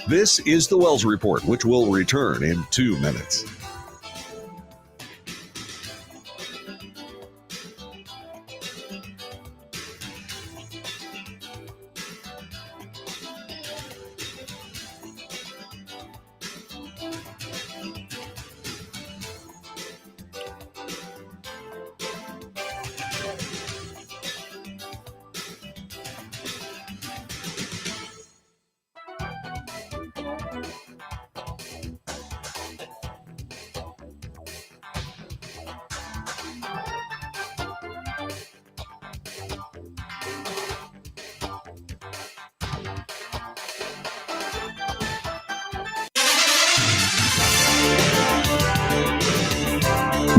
This is the Wells Report, which will return in 2 minutes.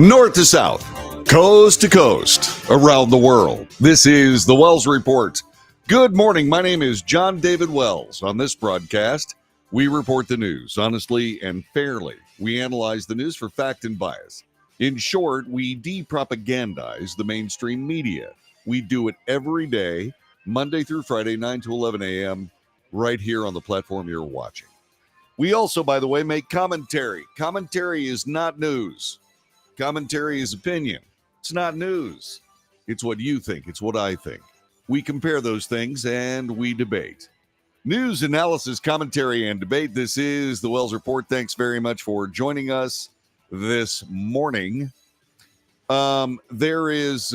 North to south, coast to coast, around the world. This is the Wells Report. Good morning. My name is John David Wells. On this broadcast, we report the news honestly and fairly. We analyze the news for fact and bias. In short, we depropagandize the mainstream media. We do it every day, Monday through Friday, 9 to 11 a.m., right here on the platform you're watching. We also, by the way, make commentary. Commentary is not news. Commentary is opinion. It's not news. It's what you think. It's what I think. We compare those things and we debate. News, analysis, commentary, and debate. This is the Wells Report. Thanks very much for joining us this morning. There is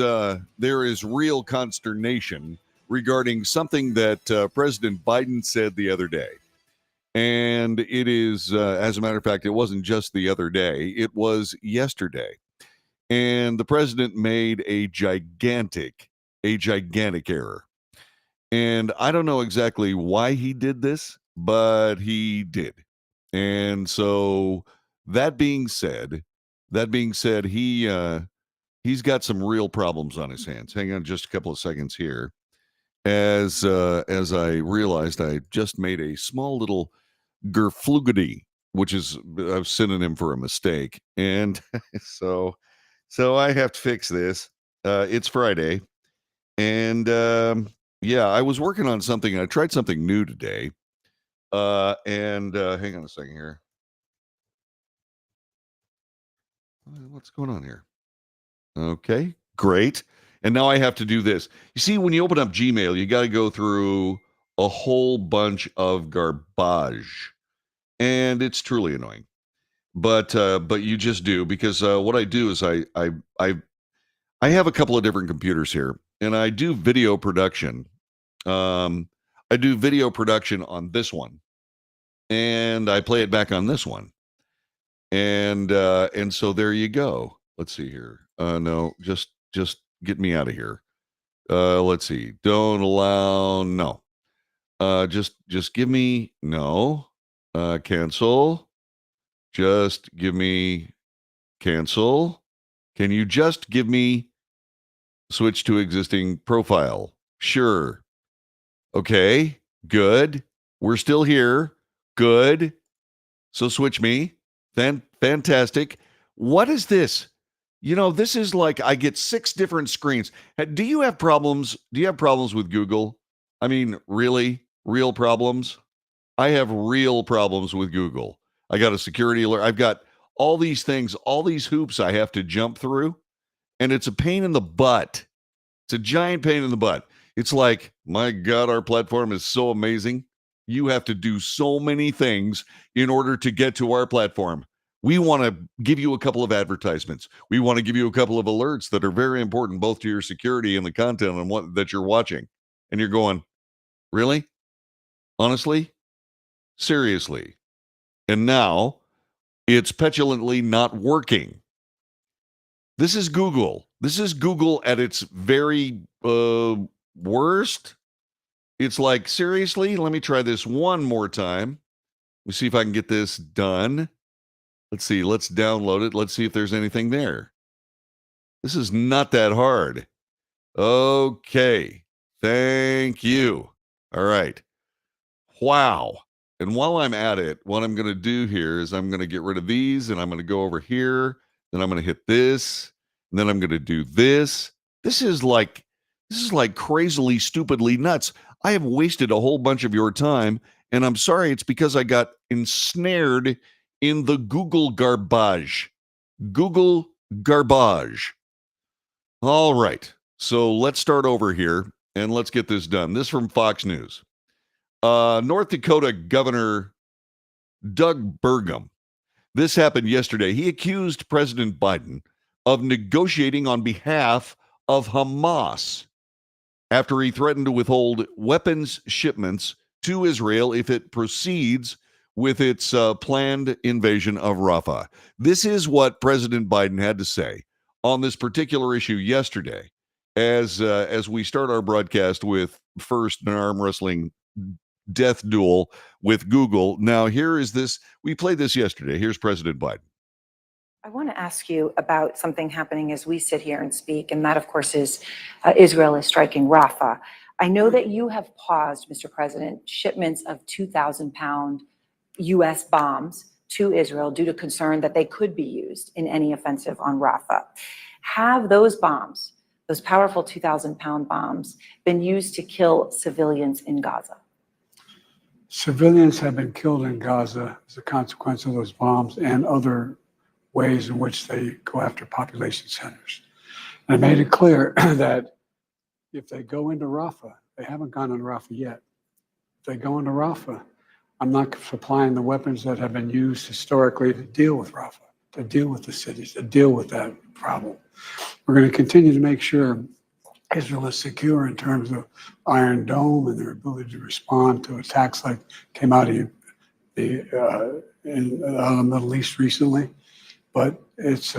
real consternation regarding something that President Biden said the other day. And it is, as a matter of fact, it wasn't just the other day, it was yesterday. And the president made a gigantic error. And I don't know exactly why he did this, but he did. And so that being said, he's got some real problems on his hands. Hang on just a couple of seconds here. As I realized, I just made a small little gerflugity, which is a synonym for a mistake. And so I have to fix this. It's Friday. And I was working on something. I tried something new today. Hang on a second here. What's going on here? Okay, great. And now I have to do this. You see, when you open up Gmail, you got to go through a whole bunch of garbage. And it's truly annoying. But you just do, because what I do is I have a couple of different computers here, and I do video production. I do video production on this one, and I play it back on this one. And so there you go. Let's see here. No, just get me out of here. Let's see. Don't allow. No. Just give me no. Cancel. Just give me cancel. Can you just give me switch to existing profile? Sure. Okay. Good. We're still here. Good. So switch me. Then fantastic. What is this? You know, this is like I get 6 different screens. Do you have problems? Do you have problems with Google? I mean, really? Real problems? I have real problems with Google. I got a security alert. I've got all these things, all these hoops I have to jump through, and it's a pain in the butt. It's a giant pain in the butt. It's like, my God, our platform is so amazing. You have to do so many things in order to get to our platform. We want to give you a couple of advertisements. We want to give you a couple of alerts that are very important, both to your security and the content and what that you're watching. And you're going, really? Honestly? Seriously? And now it's petulantly not working. This is Google. This is Google at its very worst. It's like, seriously, let me try this one more time. Let me see if I can get this done. Let's see. Let's download it. Let's see if there's anything there. This is not that hard. Okay. Thank you. All right. Wow. And while I'm at it, what I'm going to do here is I'm going to get rid of these, and I'm going to go over here. Then I'm going to hit this, and then I'm going to do this. This is like crazily, stupidly nuts. I have wasted a whole bunch of your time, and I'm sorry it's because I got ensnared in the Google garbage. Google garbage. All right. So let's start over here and let's get this done. This from Fox News. North Dakota Governor Doug Burgum. This happened yesterday. He accused President Biden of negotiating on behalf of Hamas after he threatened to withhold weapons shipments to Israel if it proceeds with its planned invasion of Rafah. This is what President Biden had to say on this particular issue yesterday, as we start our broadcast with first an arm wrestling death duel with Google. Now, here is this. We played this yesterday. Here's President Biden. I want to ask you about something happening as we sit here and speak, and that, of course, is Israel is striking Rafah. I know that you have paused, Mr. President, shipments of 2,000-pound U.S. bombs to Israel due to concern that they could be used in any offensive on Rafah. Have those bombs, those powerful 2,000-pound bombs, been used to kill civilians in Gaza? Civilians have been killed in Gaza as a consequence of those bombs and other ways in which they go after population centers. And I made it clear that if they go into Rafah, they haven't gone into Rafah yet. If they go into Rafah, I'm not supplying the weapons that have been used historically to deal with Rafah, to deal with the cities, to deal with that problem. We're going to continue to make sure Israel is secure in terms of Iron Dome and their ability to respond to attacks like came out of the Middle East recently. But it's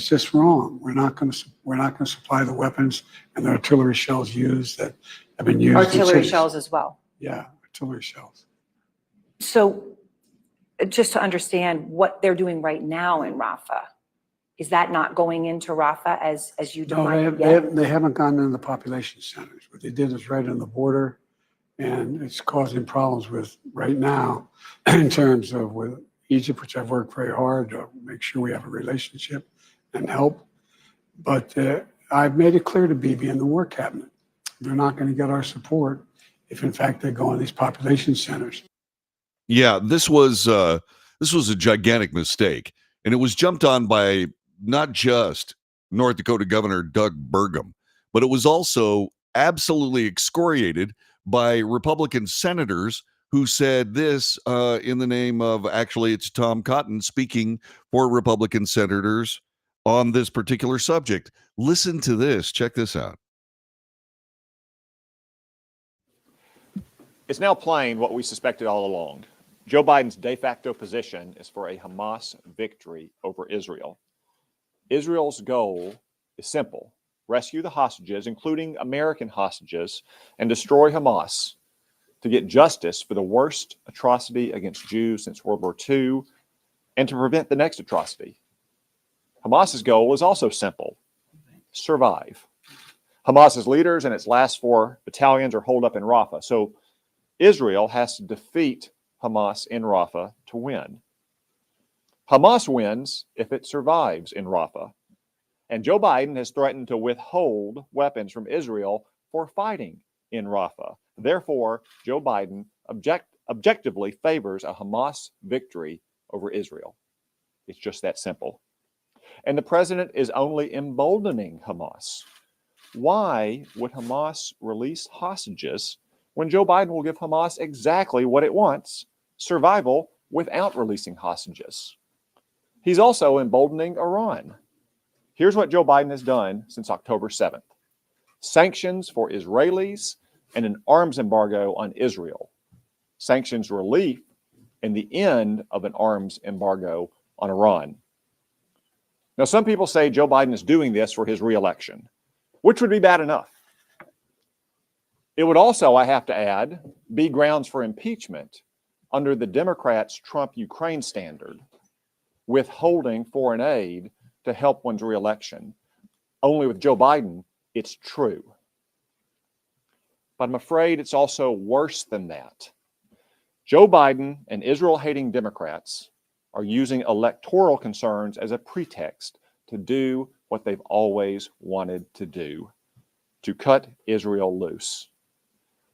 just wrong. We're not going to supply the weapons and the artillery shells used that have been used. Artillery shells as well. Yeah, artillery shells. So, just to understand what they're doing right now in Rafah, is that not going into Rafah as you define? No, they haven't gone into the population centers. What they did is right on the border, and it's causing problems with right now in terms of with Egypt, which I've worked very hard to make sure we have a relationship and help. But I've made it clear to Bibi and the War Cabinet, they're not going to get our support if, in fact, they go in these population centers. Yeah, this was a gigantic mistake, and it was jumped on by not just North Dakota Governor Doug Burgum, but it was also absolutely excoriated by Republican senators who said this in the name of, actually, it's Tom Cotton speaking for Republican senators on this particular subject. Listen to this. Check this out. It's now plain what we suspected all along. Joe Biden's de facto position is for a Hamas victory over Israel. Israel's goal is simple: rescue the hostages, including American hostages, and destroy Hamas to get justice for the worst atrocity against Jews since World War II and to prevent the next atrocity. Hamas's goal is also simple: survive. Hamas's leaders and its last 4 battalions are holed up in Rafah, so Israel has to defeat Hamas in Rafah to win. Hamas wins if it survives in Rafah. And Joe Biden has threatened to withhold weapons from Israel for fighting in Rafah. Therefore, Joe Biden objectively favors a Hamas victory over Israel. It's just that simple. And the president is only emboldening Hamas. Why would Hamas release hostages when Joe Biden will give Hamas exactly what it wants: survival without releasing hostages? He's also emboldening Iran. Here's what Joe Biden has done since October 7th. Sanctions for Israelis and an arms embargo on Israel. Sanctions relief and the end of an arms embargo on Iran. Now, some people say Joe Biden is doing this for his reelection, which would be bad enough. It would also, I have to add, be grounds for impeachment under the Democrats' Trump-Ukraine standard, withholding foreign aid to help one's reelection. Only with Joe Biden, it's true. But I'm afraid it's also worse than that. Joe Biden and Israel-hating Democrats are using electoral concerns as a pretext to do what they've always wanted to do: to cut Israel loose.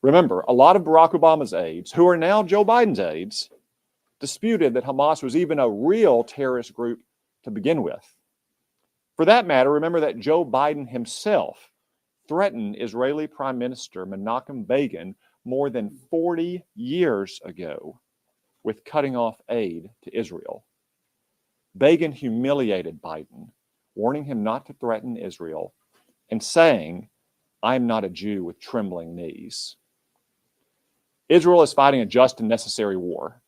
Remember, a lot of Barack Obama's aides, who are now Joe Biden's aides, disputed that Hamas was even a real terrorist group to begin with. For that matter, remember that Joe Biden himself threatened Israeli Prime Minister Menachem Begin more than 40 years ago with cutting off aid to Israel. Begin humiliated Biden, warning him not to threaten Israel and saying, "I am not a Jew with trembling knees." Israel is fighting a just and necessary war.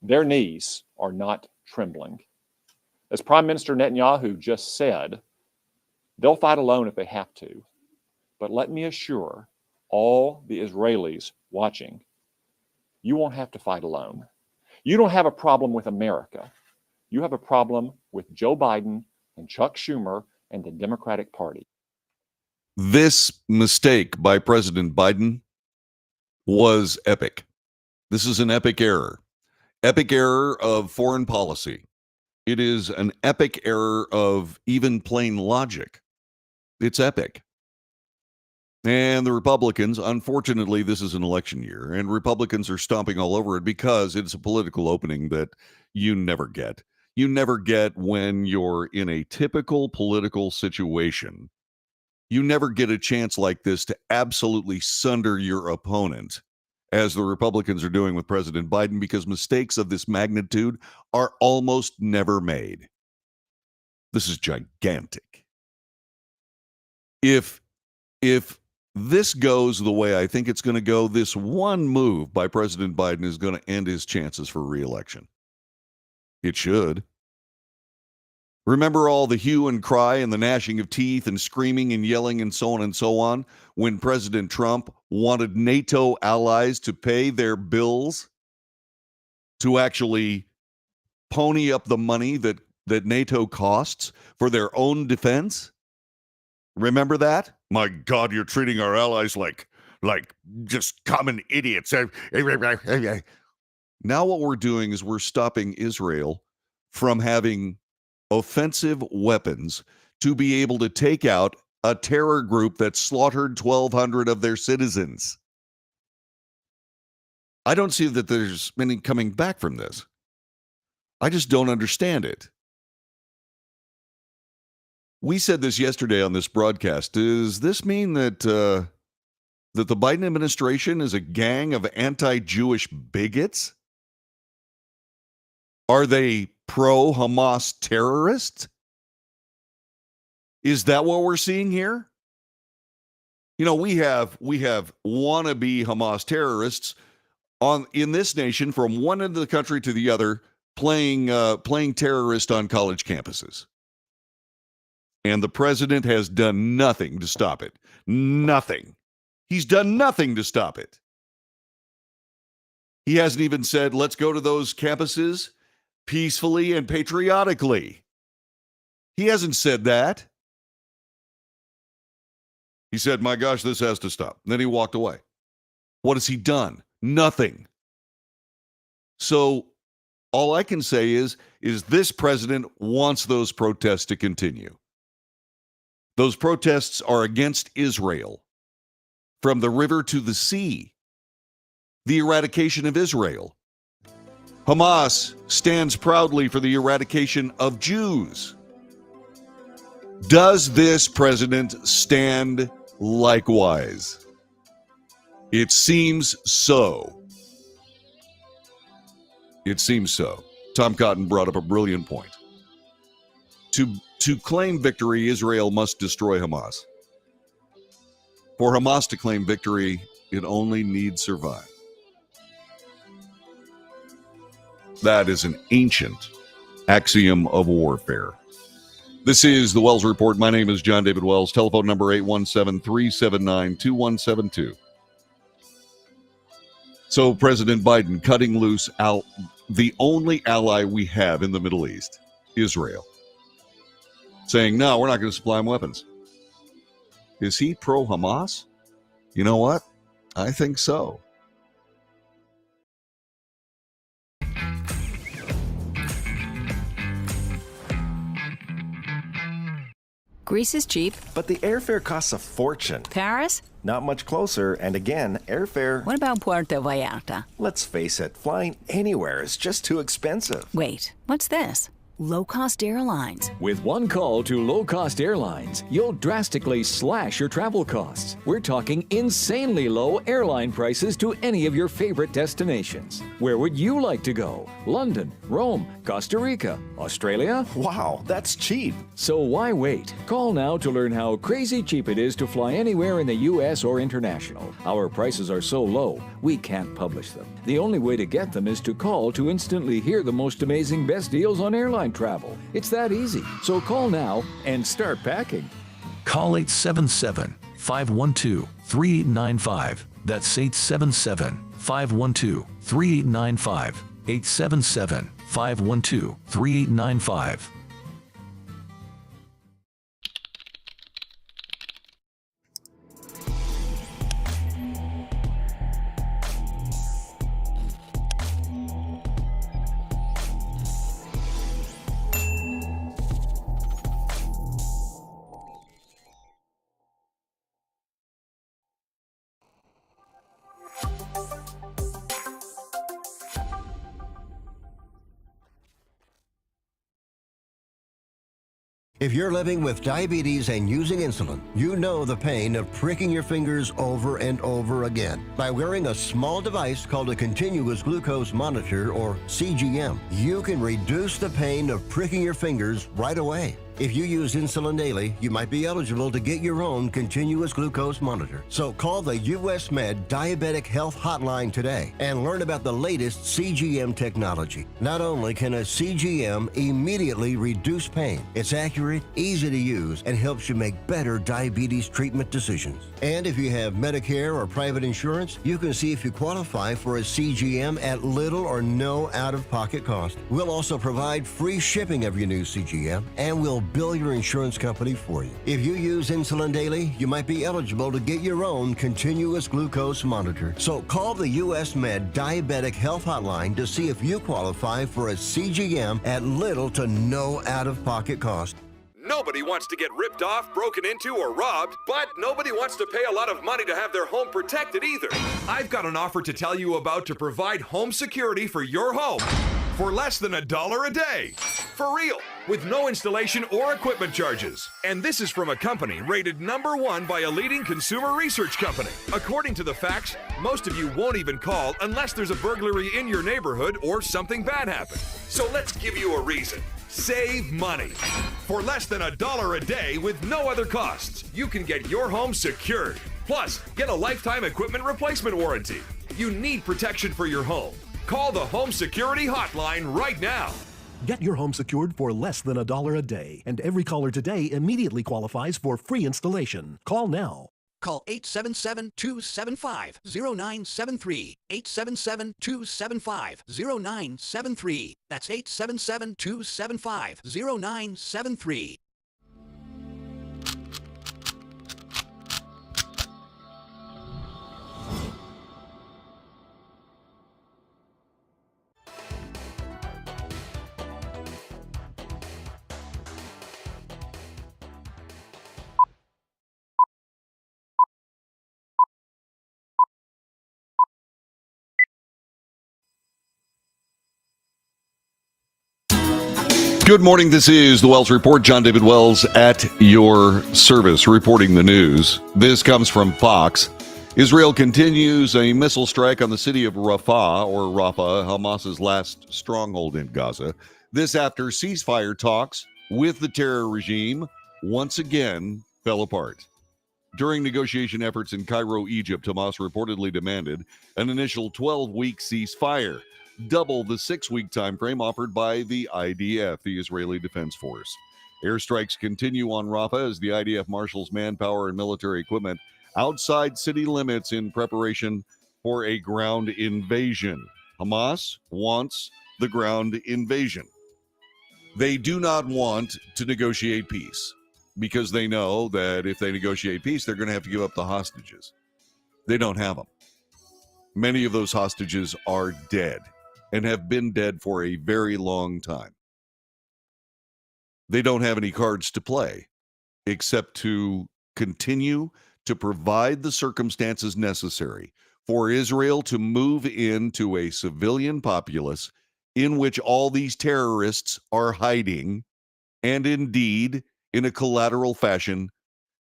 Their knees are not trembling. As Prime Minister Netanyahu just said, they'll fight alone if they have to. But let me assure all the Israelis watching, you won't have to fight alone. You don't have a problem with America. You have a problem with Joe Biden and Chuck Schumer and the Democratic Party. This mistake by President Biden was epic. This is an epic error. Epic error of foreign policy. It is an epic error of even plain logic. It's epic. And the Republicans, unfortunately, this is an election year, and Republicans are stomping all over it because it's a political opening that you never get. You never get when you're in a typical political situation. You never get a chance like this to absolutely sunder your opponent, as the Republicans are doing with President Biden, because mistakes of this magnitude are almost never made. This is gigantic. If this goes the way I think it's going to go, this one move by President Biden is going to end his chances for re-election. It should. Remember all the hue and cry and the gnashing of teeth and screaming and yelling and so on when President Trump wanted NATO allies to pay their bills, to actually pony up the money that NATO costs for their own defense? Remember that? My God, you're treating our allies like just common idiots. Now what we're doing is we're stopping Israel from having offensive weapons to be able to take out a terror group that slaughtered 1,200 of their citizens. I don't see that there's many coming back from this. I just don't understand it. We said this yesterday on this broadcast. Does this mean that the Biden administration is a gang of anti-Jewish bigots? Are they pro-Hamas terrorists? Is that what we're seeing here? You know, we have wannabe Hamas terrorists in this nation from one end of the country to the other, playing terrorist on college campuses. And the president has done nothing to stop it. Nothing. He's done nothing to stop it. He hasn't even said, let's go to those campuses peacefully and patriotically. He hasn't said that. He said, my gosh, this has to stop. And then he walked away. What has he done? Nothing. So all I can say is this president wants those protests to continue. Those protests are against Israel, from the river to the sea, the eradication of Israel. Hamas stands proudly for the eradication of Jews. Does this president stand likewise? It seems so. It seems so. Tom Cotton brought up a brilliant point. To claim victory, Israel must destroy Hamas. For Hamas to claim victory, it only needs survive. That is an ancient axiom of warfare. This is the Wells Report. My name is John David Wells. Telephone number 817-379-2172. So President Biden cutting loose the only ally we have in the Middle East, Israel, saying, no, we're not going to supply them weapons. Is he pro-Hamas? You know what? I think so. Greece is cheap. But the airfare costs a fortune. Paris? Not much closer, and again, airfare... What about Puerto Vallarta? Let's face it, flying anywhere is just too expensive. Wait, what's this? Low-cost airlines. With one call to low-cost airlines, you'll drastically slash your travel costs. We're talking insanely low airline prices to any of your favorite destinations. Where would you like to go? London, Rome, Costa Rica, Australia? Wow, that's cheap. So why wait? Call now to learn how crazy cheap it is to fly anywhere in the U.S. or international. Our prices are so low, we can't publish them. The only way to get them is to call to instantly hear the most amazing best deals on airline travel. It's that easy. So call now and start packing. Call 877-512-3895. That's 877-512-3895. 877-512-3895. If you're living with diabetes and using insulin, you know the pain of pricking your fingers over and over again. By wearing a small device called a continuous glucose monitor, or CGM, you can reduce the pain of pricking your fingers right away. If you use insulin daily, you might be eligible to get your own continuous glucose monitor. So call the US Med Diabetic Health Hotline today and learn about the latest CGM technology. Not only can a CGM immediately reduce pain, it's accurate, easy to use, and helps you make better diabetes treatment decisions. And if you have Medicare or private insurance, you can see if you qualify for a CGM at little or no out-of-pocket cost. We'll also provide free shipping of your new CGM, and we'll bill your insurance company for you. If you use insulin daily, you might be eligible to get your own continuous glucose monitor. So call the US Med Diabetic Health Hotline to see if you qualify for a CGM at little to no out-of-pocket cost. Nobody wants to get ripped off, broken into, or robbed, but nobody wants to pay a lot of money to have their home protected either. I've got an offer to tell you about to provide home security for your home for less than $1 a day. For real, with no installation or equipment charges. And this is from a company rated #1 by a leading consumer research company. According to the facts, most of you won't even call unless there's a burglary in your neighborhood or something bad happened. So let's give you a reason. Save money. For less than $1 a day with no other costs, you can get your home secured. Plus, get a lifetime equipment replacement warranty. You need protection for your home. Call the Home Security Hotline right now. Get your home secured for less than $1 a day, and every caller today immediately qualifies for free installation. Call now. Call 877-275-0973. 877-275-0973. That's 877-275-0973. Good morning. This is the Wells Report. John David Wells at your service, reporting the news. This comes from Fox. Israel continues a missile strike on the city of Rafah, Hamas's last stronghold in Gaza. This after ceasefire talks with the terror regime once again fell apart. During negotiation efforts in Cairo, Egypt, Hamas reportedly demanded an initial 12-week ceasefire, double the 6-week time frame offered by the IDF, the Israeli Defense Force. Airstrikes continue on Rafah as the IDF marshals manpower and military equipment outside city limits in preparation for a ground invasion. Hamas wants the ground invasion. They do not want to negotiate peace because they know that if they negotiate peace, they're going to have to give up the hostages. They don't have them. Many of those hostages are dead and have been dead for a very long time. They don't have any cards to play except to continue to provide the circumstances necessary for Israel to move into a civilian populace in which all these terrorists are hiding, and indeed, in a collateral fashion,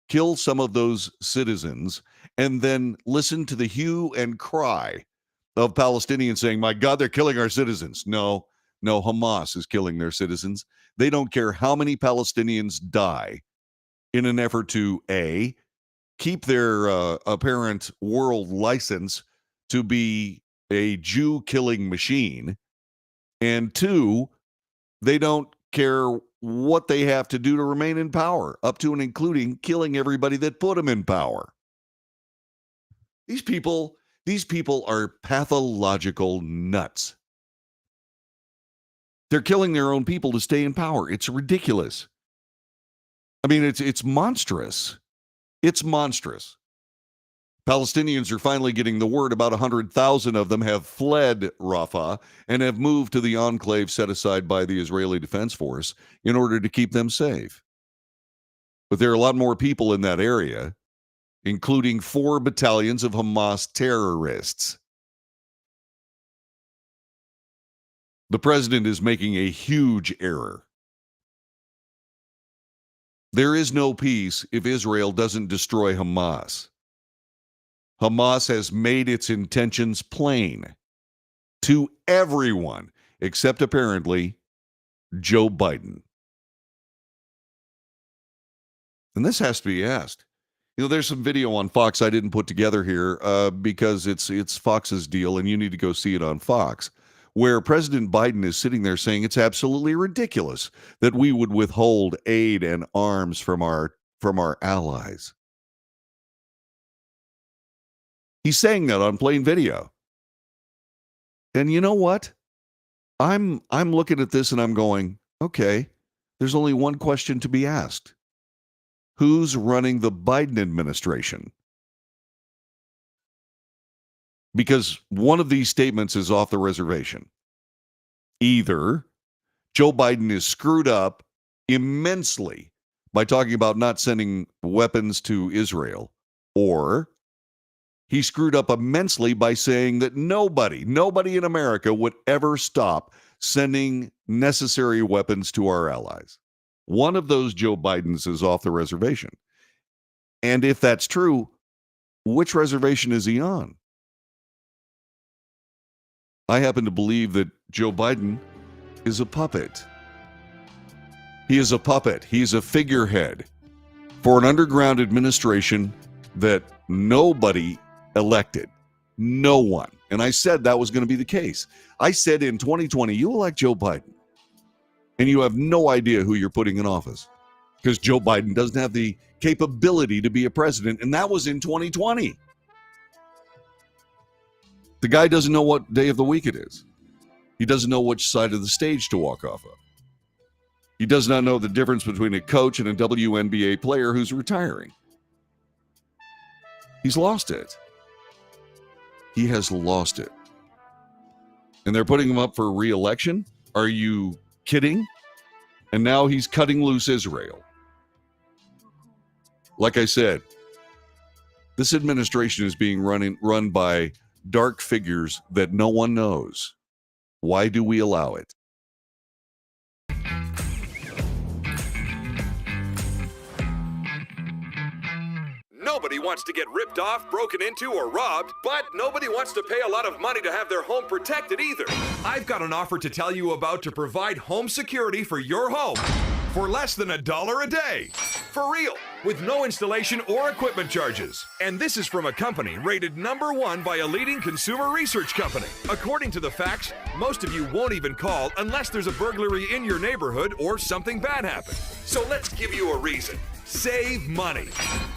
kill some of those citizens, and then listen to the hue and cry of Palestinians saying, my God, they're killing our citizens. No, Hamas is killing their citizens. They don't care how many Palestinians die in an effort to, A, keep their apparent world license to be a Jew-killing machine, and 2, they don't care what they have to do to remain in power, up to and including killing everybody that put them in power. These people are pathological nuts. They're killing their own people to stay in power. It's ridiculous. I mean, it's monstrous. It's monstrous. Palestinians are finally getting the word. About 100,000 of them have fled Rafah and have moved to the enclave set aside by the Israeli Defense Force in order to keep them safe. But there are a lot more people in that area, including 4 battalions of Hamas terrorists. The president is making a huge error. There is no peace if Israel doesn't destroy Hamas. Hamas has made its intentions plain to everyone, except apparently Joe Biden. And this has to be asked. You know, there's some video on Fox I didn't put together here because it's Fox's deal, and you need to go see it on Fox, where President Biden is sitting there saying it's absolutely ridiculous that we would withhold aid and arms from our allies. He's saying that on plain video. And you know what? I'm looking at this and I'm going, okay, there's only one question to be asked. Who's running the Biden administration? Because one of these statements is off the reservation. Either Joe Biden is screwed up immensely by talking about not sending weapons to Israel, or he screwed up immensely by saying that nobody in America would ever stop sending necessary weapons to our allies. One of those Joe Bidens is off the reservation. And if that's true, which reservation is he on? I happen to believe that Joe Biden is a puppet. He is a puppet. He's a figurehead for an underground administration that nobody elected. No one. And I said that was going to be the case. I said in 2020, you elect Joe Biden, and you have no idea who you're putting in office because Joe Biden doesn't have the capability to be a president, and that was in 2020. The guy doesn't know what day of the week it is. He doesn't know which side of the stage to walk off of. He does not know the difference between a coach and a WNBA player who's retiring. He's lost it. He has lost it. And they're putting him up for re-election? Are you kidding? And now he's cutting loose Israel. Like I said, this administration is being run by dark figures that no one knows. Why do we allow it? Nobody wants to get ripped off, broken into, or robbed, but nobody wants to pay a lot of money to have their home protected either. I've got an offer to tell you about to provide home security for your home for less than $1 a day. For real, with no installation or equipment charges. And this is from a company rated #1 by a leading consumer research company. According to the facts, most of you won't even call unless there's a burglary in your neighborhood or something bad happened. So let's give you a reason. Save money.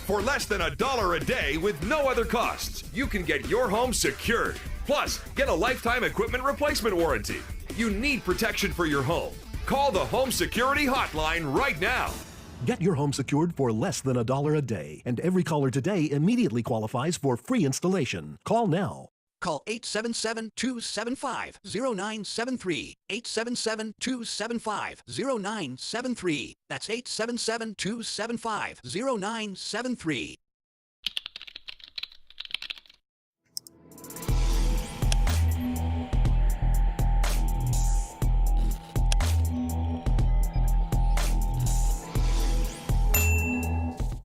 For less than $1 a day with no other costs, you can get your home secured. Plus, get a lifetime equipment replacement warranty. You need protection for your home. Call the Home Security Hotline right now. Get your home secured for less than $1 a day, and every caller today immediately qualifies for free installation. Call now. Call 877-275-0973. 877-275-0973. That's 877-275-0973.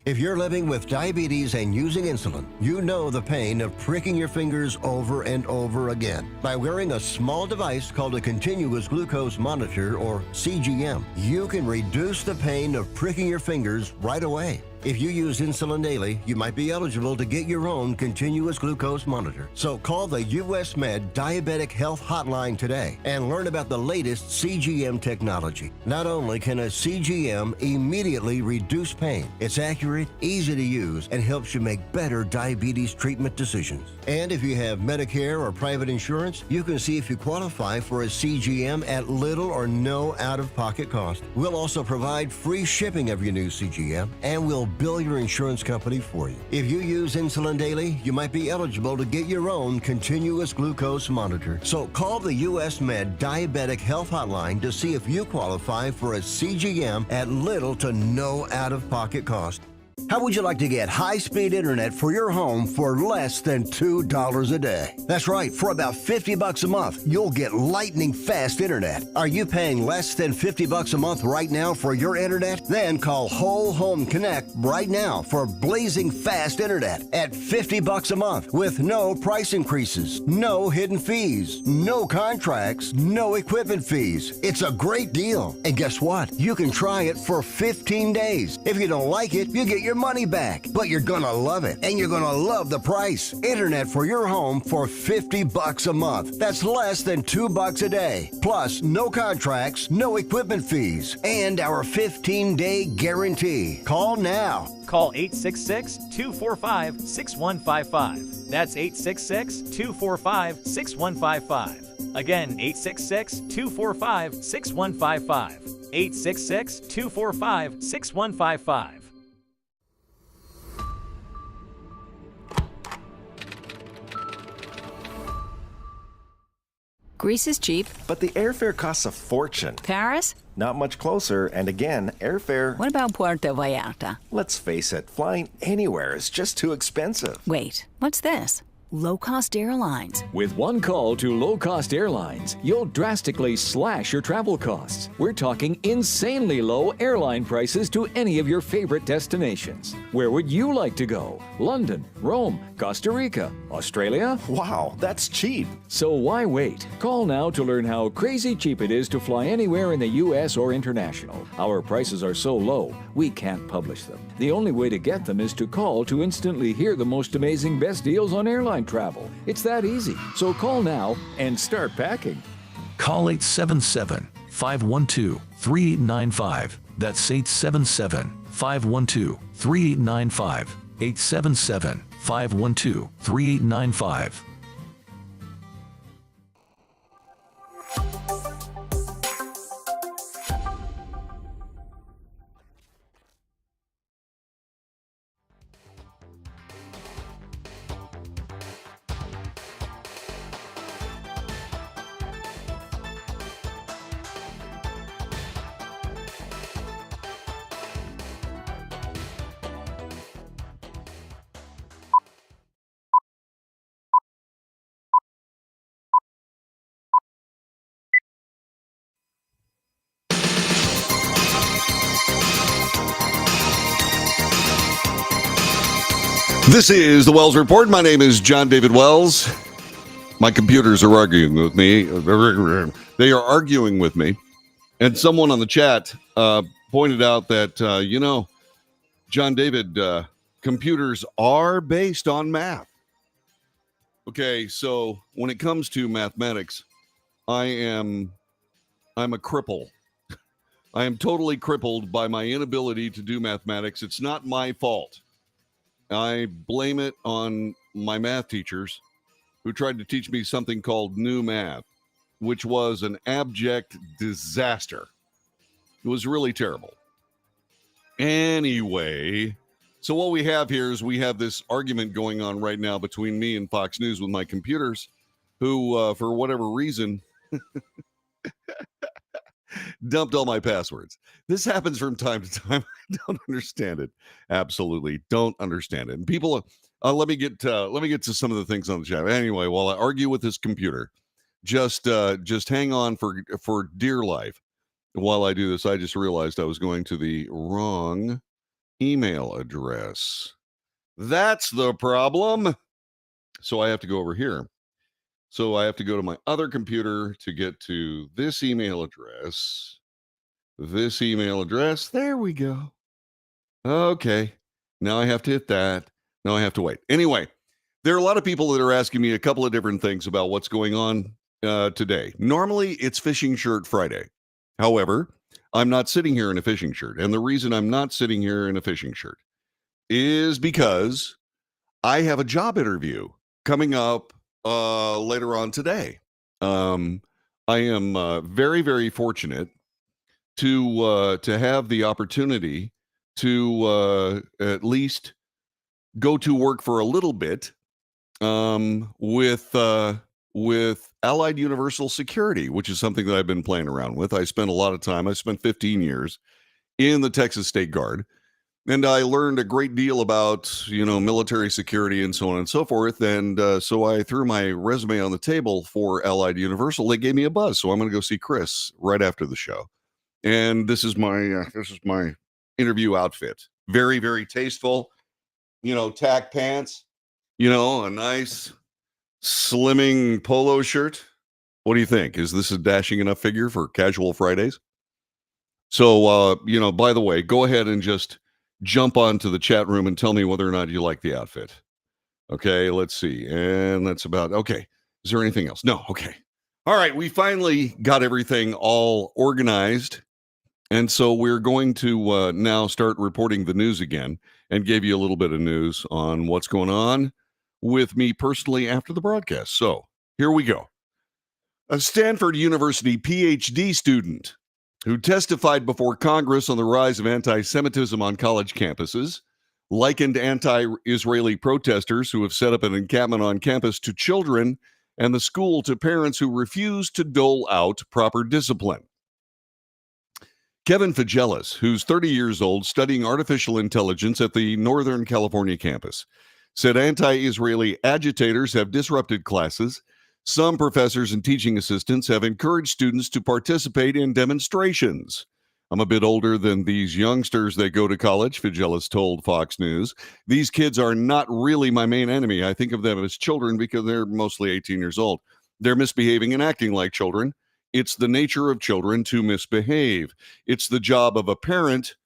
If you're living with diabetes and using insulin, you know the pain of pricking your fingers over and over again. By wearing a small device called a continuous glucose monitor, or CGM, you can reduce the pain of pricking your fingers right away. If you use insulin daily, you might be eligible to get your own continuous glucose monitor. So call the US Med Diabetic Health Hotline today and learn about the latest CGM technology. Not only can a CGM immediately reduce pain, it's accurate, easy to use, and helps you make better diabetes treatment decisions. And if you have Medicare or private insurance, you can see if you qualify for a CGM at little or no out-of-pocket cost. We'll also provide free shipping of your new CGM, and we'll bill your insurance company for you. If you use insulin daily, you might be eligible to get your own continuous glucose monitor. So call the US Med Diabetic Health Hotline to see if you qualify for a CGM at little to no out-of-pocket cost. How would you like to get high-speed internet for your home for less than $2 a day? That's right, for about $50 a month, you'll get lightning fast internet. Are you paying less than $50 a month right now for your internet? Then call Whole Home Connect right now for blazing fast internet at $50 a month with no price increases, no hidden fees, no contracts, no equipment fees. It's a great deal. And guess what? You can try it for 15 days. If you don't like it, you get your money back, but you're gonna love it, and you're gonna love the price. Internet for your home for $50 a month. That's less than $2 a day. Plus, no contracts, no equipment fees, and our 15-day guarantee. Call now. Call 866-245-6155. That's 866-245-6155. Again, 866-245-6155. 866-245-6155. Greece is cheap. But the airfare costs a fortune. Paris? Not much closer, and again, airfare... What about Puerto Vallarta? Let's face it, flying anywhere is just too expensive. Wait, what's this? Low-cost airlines. With one call to low-cost airlines, you'll drastically slash your travel costs. We're talking insanely low airline prices to any of your favorite destinations. Where would you like to go? London, Rome, Costa Rica, Australia? Wow, that's cheap. So why wait? Call now to learn how crazy cheap it is to fly anywhere in the U.S. or international. Our prices are so low, we can't publish them. The only way to get them is to call to instantly hear the most amazing best deals on airline travel. It's that easy. So call now and start packing. Call 877-512-3895. That's 877-512-3895. 877-512-3895. This is the Wells Report. My name is John David Wells. My computers are arguing with me. They are arguing with me. And someone on the chat pointed out that, John David, computers are based on math. Okay, so when it comes to mathematics, I'm a cripple. I am totally crippled by my inability to do mathematics. It's not my fault. I blame it on my math teachers who tried to teach me something called new math, which was an abject disaster. It was really terrible. Anyway, So what we have here is we have this argument going on right now between me and Fox News with my computers, who, for whatever reason, dumped all my passwords. This happens from time to time. I don't understand it. Absolutely don't understand it. And people, let me get to some of the things on the chat. Anyway, while I argue with this computer, just hang on for dear life. While I do this, I just realized I was going to the wrong email address. That's the problem. So I have to go over here. So I have to go to my other computer to get to this email address. This email address. There we go. Okay. Now I have to hit that. Now I have to wait. Anyway, there are a lot of people that are asking me a couple of different things about what's going on today. Normally, it's Fishing Shirt Friday. However, I'm not sitting here in a fishing shirt. And the reason I'm not sitting here in a fishing shirt is because I have a job interview coming up later on today. I am very, very fortunate to have the opportunity to at least go to work for a little bit with Allied Universal Security, which is something that I've been playing around with. I spent a lot of time. I spent 15 years in the Texas State Guard, and I learned a great deal about, military security and so on and so forth. And so I threw my resume on the table for Allied Universal. They gave me a buzz, so I'm going to go see Chris right after the show. And this is my interview outfit. Very, very tasteful. Tack pants. A nice slimming polo shirt. What do you think? Is this a dashing enough figure for casual Fridays? So, by the way, go ahead and just jump onto the chat room and tell me whether or not you like the outfit. Okay, let's see. And that's about, okay. Is there anything else? No, okay. All right, we finally got everything all organized. And so we're going to now start reporting the news again and give you a little bit of news on what's going on with me personally after the broadcast. So here we go. A Stanford University PhD student who testified before Congress on the rise of anti-Semitism on college campuses likened anti-Israeli protesters who have set up an encampment on campus to children and the school to parents who refuse to dole out proper discipline. Kevin Figelis, who's 30 years old, studying artificial intelligence at the Northern California campus, said anti-Israeli agitators have disrupted classes. Some professors and teaching assistants have encouraged students to participate in demonstrations. I'm a bit older than these youngsters that go to college, Figelis told Fox News. These kids are not really my main enemy. I think of them as children because they're mostly 18 years old. They're misbehaving and acting like children. It's the nature of children to misbehave. It's the job of a parent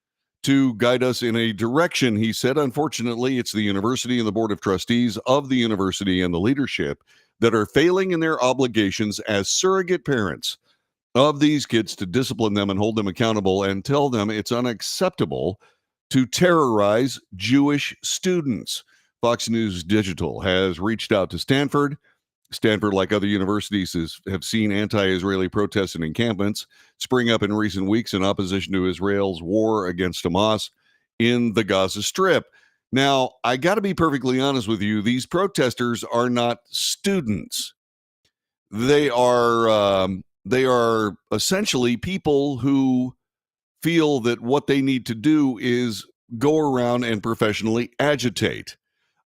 to guide us in a direction, he said. Unfortunately, it's the university and the board of trustees of the university and the leadership that are failing in their obligations as surrogate parents of these kids to discipline them and hold them accountable and tell them it's unacceptable to terrorize Jewish students. Fox News Digital has reached out to Stanford. Stanford, like other universities, have seen anti-Israeli protests and encampments spring up in recent weeks in opposition to Israel's war against Hamas in the Gaza Strip. Now, I got to be perfectly honest with you. These protesters are not students. They are essentially people who feel that what they need to do is go around and professionally agitate.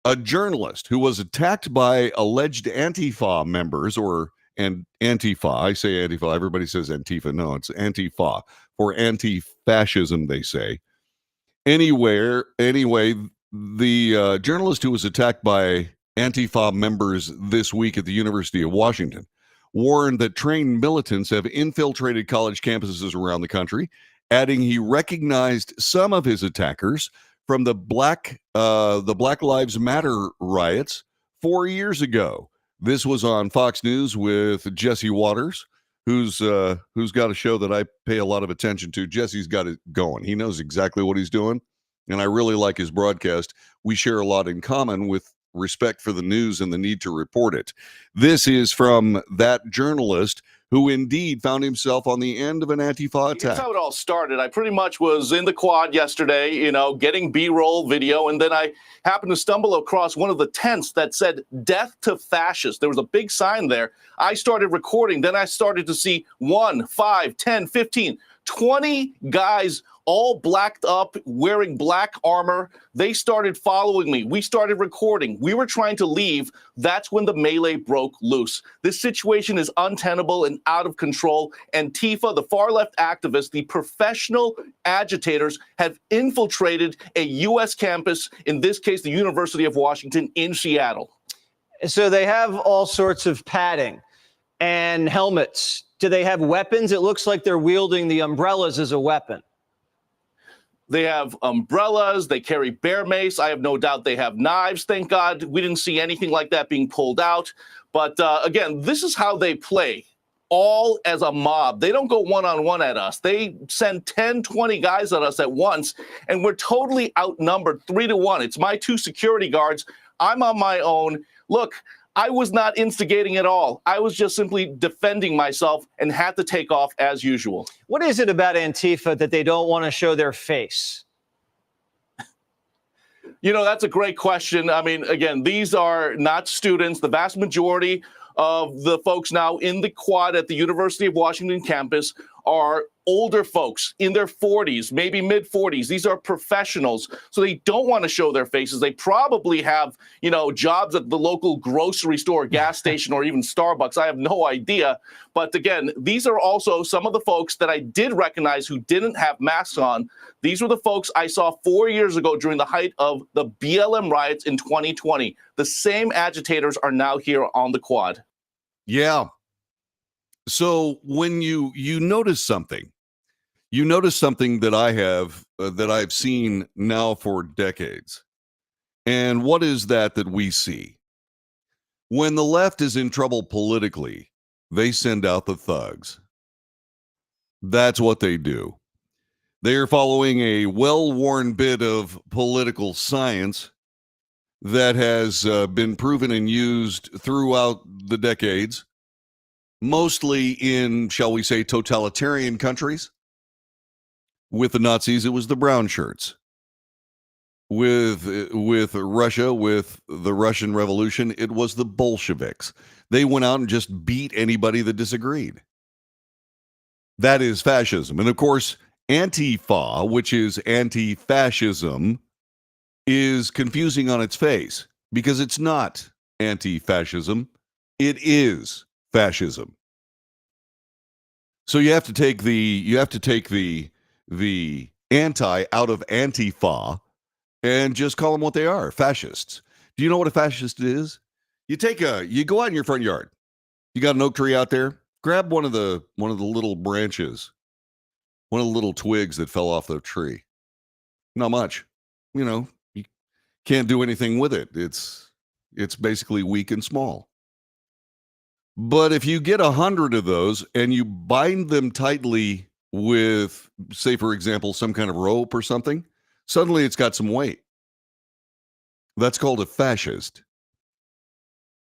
A journalist who was attacked by alleged Antifa members, and Antifa, I say Antifa, everybody says Antifa. No, it's Antifa, for anti-fascism, they say. Anyway, the journalist who was attacked by Antifa members this week at the University of Washington warned that trained militants have infiltrated college campuses around the country, adding he recognized some of his attackers from the Black Lives Matter riots 4 years ago. This was on Fox News with Jesse Waters, who's got a show that I pay a lot of attention to. Jesse's got it going. He knows exactly what he's doing, and I really like his broadcast. We share a lot in common with respect for the news and the need to report it. This is from that journalist who indeed found himself on the end of an Antifa Here's attack. how it all started. I pretty much was in the quad yesterday, getting B-roll video, and then I happened to stumble across one of the tents that said "Death to Fascists." There was a big sign there. I started recording. Then I started to see 1, 5, 10, 15, 20 guys all blacked up, wearing black armor. They started following me. We started recording. We were trying to leave. That's when the melee broke loose. This situation is untenable and out of control. Antifa, the far-left activists, the professional agitators have infiltrated a U.S. campus, in this case, the University of Washington in Seattle. So they have all sorts of padding and helmets. Do they have weapons? It looks like they're wielding the umbrellas as a weapon. They have umbrellas. They carry bear mace. I have no doubt they have knives. Thank God we didn't see anything like that being pulled out. But again, this is how they play, all as a mob. They don't go one-on-one at us. They send 10, 20 guys at us at once, and we're totally outnumbered 3-1. It's my 2 security guards. I'm on my own. Look, I was not instigating at all. I was just simply defending myself and had to take off as usual. What is it about Antifa that they don't want to show their face? That's a great question. I mean, again, these are not students. The vast majority of the folks now in the quad at the University of Washington campus are older folks in their 40s, maybe mid-40s. These are professionals, so they don't want to show their faces. They probably have, jobs at the local grocery store, gas station, or even Starbucks. I have no idea. But again, these are also some of the folks that I did recognize who didn't have masks on. These were the folks I saw 4 years ago during the height of the BLM riots in 2020. The same agitators are now here on the quad. Yeah. So when you notice something that I have that I've seen now for decades. And what is that we see? When the left is in trouble politically, they send out the thugs. That's what they do. They are following a well-worn bit of political science that has been proven and used throughout the decades, mostly in, shall we say, totalitarian countries. With the Nazis, it was the brown shirts. With Russia, with the Russian Revolution, it was the Bolsheviks. They went out and just beat anybody that disagreed. That is fascism. And of course, Antifa, which is anti-fascism, is confusing on its face because it's not anti-fascism. It is fascism. So you have to take the anti out of Antifa and just call them what they are, fascists. Do you know what a fascist is? You go out in your front yard. You got an oak tree out there. Grab one of the little branches, one of the little twigs that fell off the tree. Not much. You can't do anything with it. It's basically weak and small. But if you get 100 of those and you bind them tightly with, say, for example, some kind of rope or something, suddenly it's got some weight. That's called a fascist.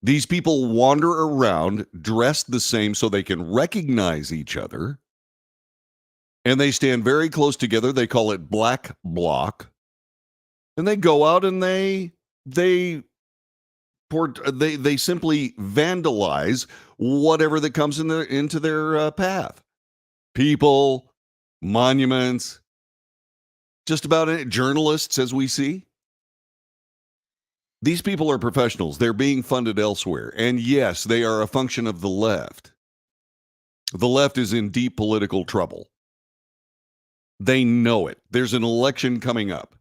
These people wander around dressed the same so they can recognize each other, and they stand very close together. They call it black bloc, and they go out and they simply vandalize whatever that comes into their path. People, monuments, just about any journalists, as we see. These people are professionals. They're being funded elsewhere. And yes, they are a function of the left. The left is in deep political trouble. They know it. There's an election coming up.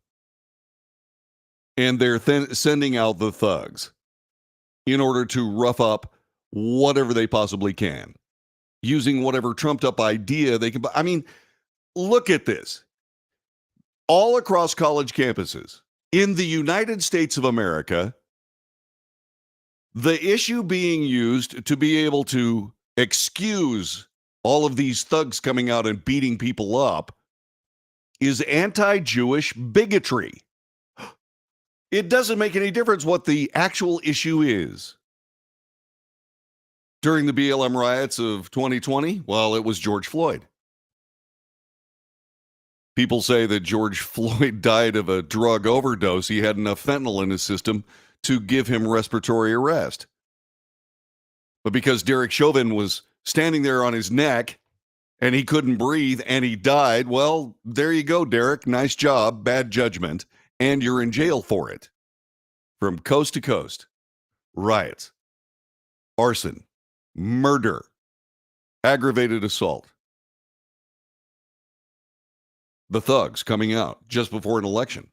And they're sending out the thugs in order to rough up whatever they possibly can, using whatever trumped up idea they can. I mean, look at this. All across college campuses in the United States of America, the issue being used to be able to excuse all of these thugs coming out and beating people up is anti-Jewish bigotry. It doesn't make any difference what the actual issue is. During the BLM riots of 2020, well, it was George Floyd. People say that George Floyd died of a drug overdose. He had enough fentanyl in his system to give him respiratory arrest. But because Derek Chauvin was standing there on his neck and he couldn't breathe and he died, well, there you go, Derek. Nice job, bad judgment, and you're in jail for it. From coast to coast, riots, arson, murder, aggravated assault. The thugs coming out just before an election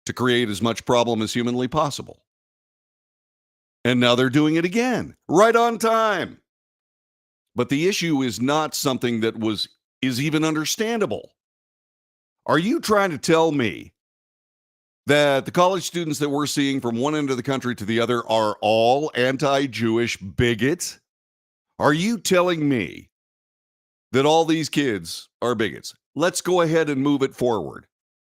to create as much problem as humanly possible. And now they're doing it again, right on time. But the issue is not something that is even understandable. Are you trying to tell me that the college students that we're seeing from one end of the country to the other are all anti-Jewish bigots? Are you telling me that all these kids are bigots? Let's go ahead and move it forward.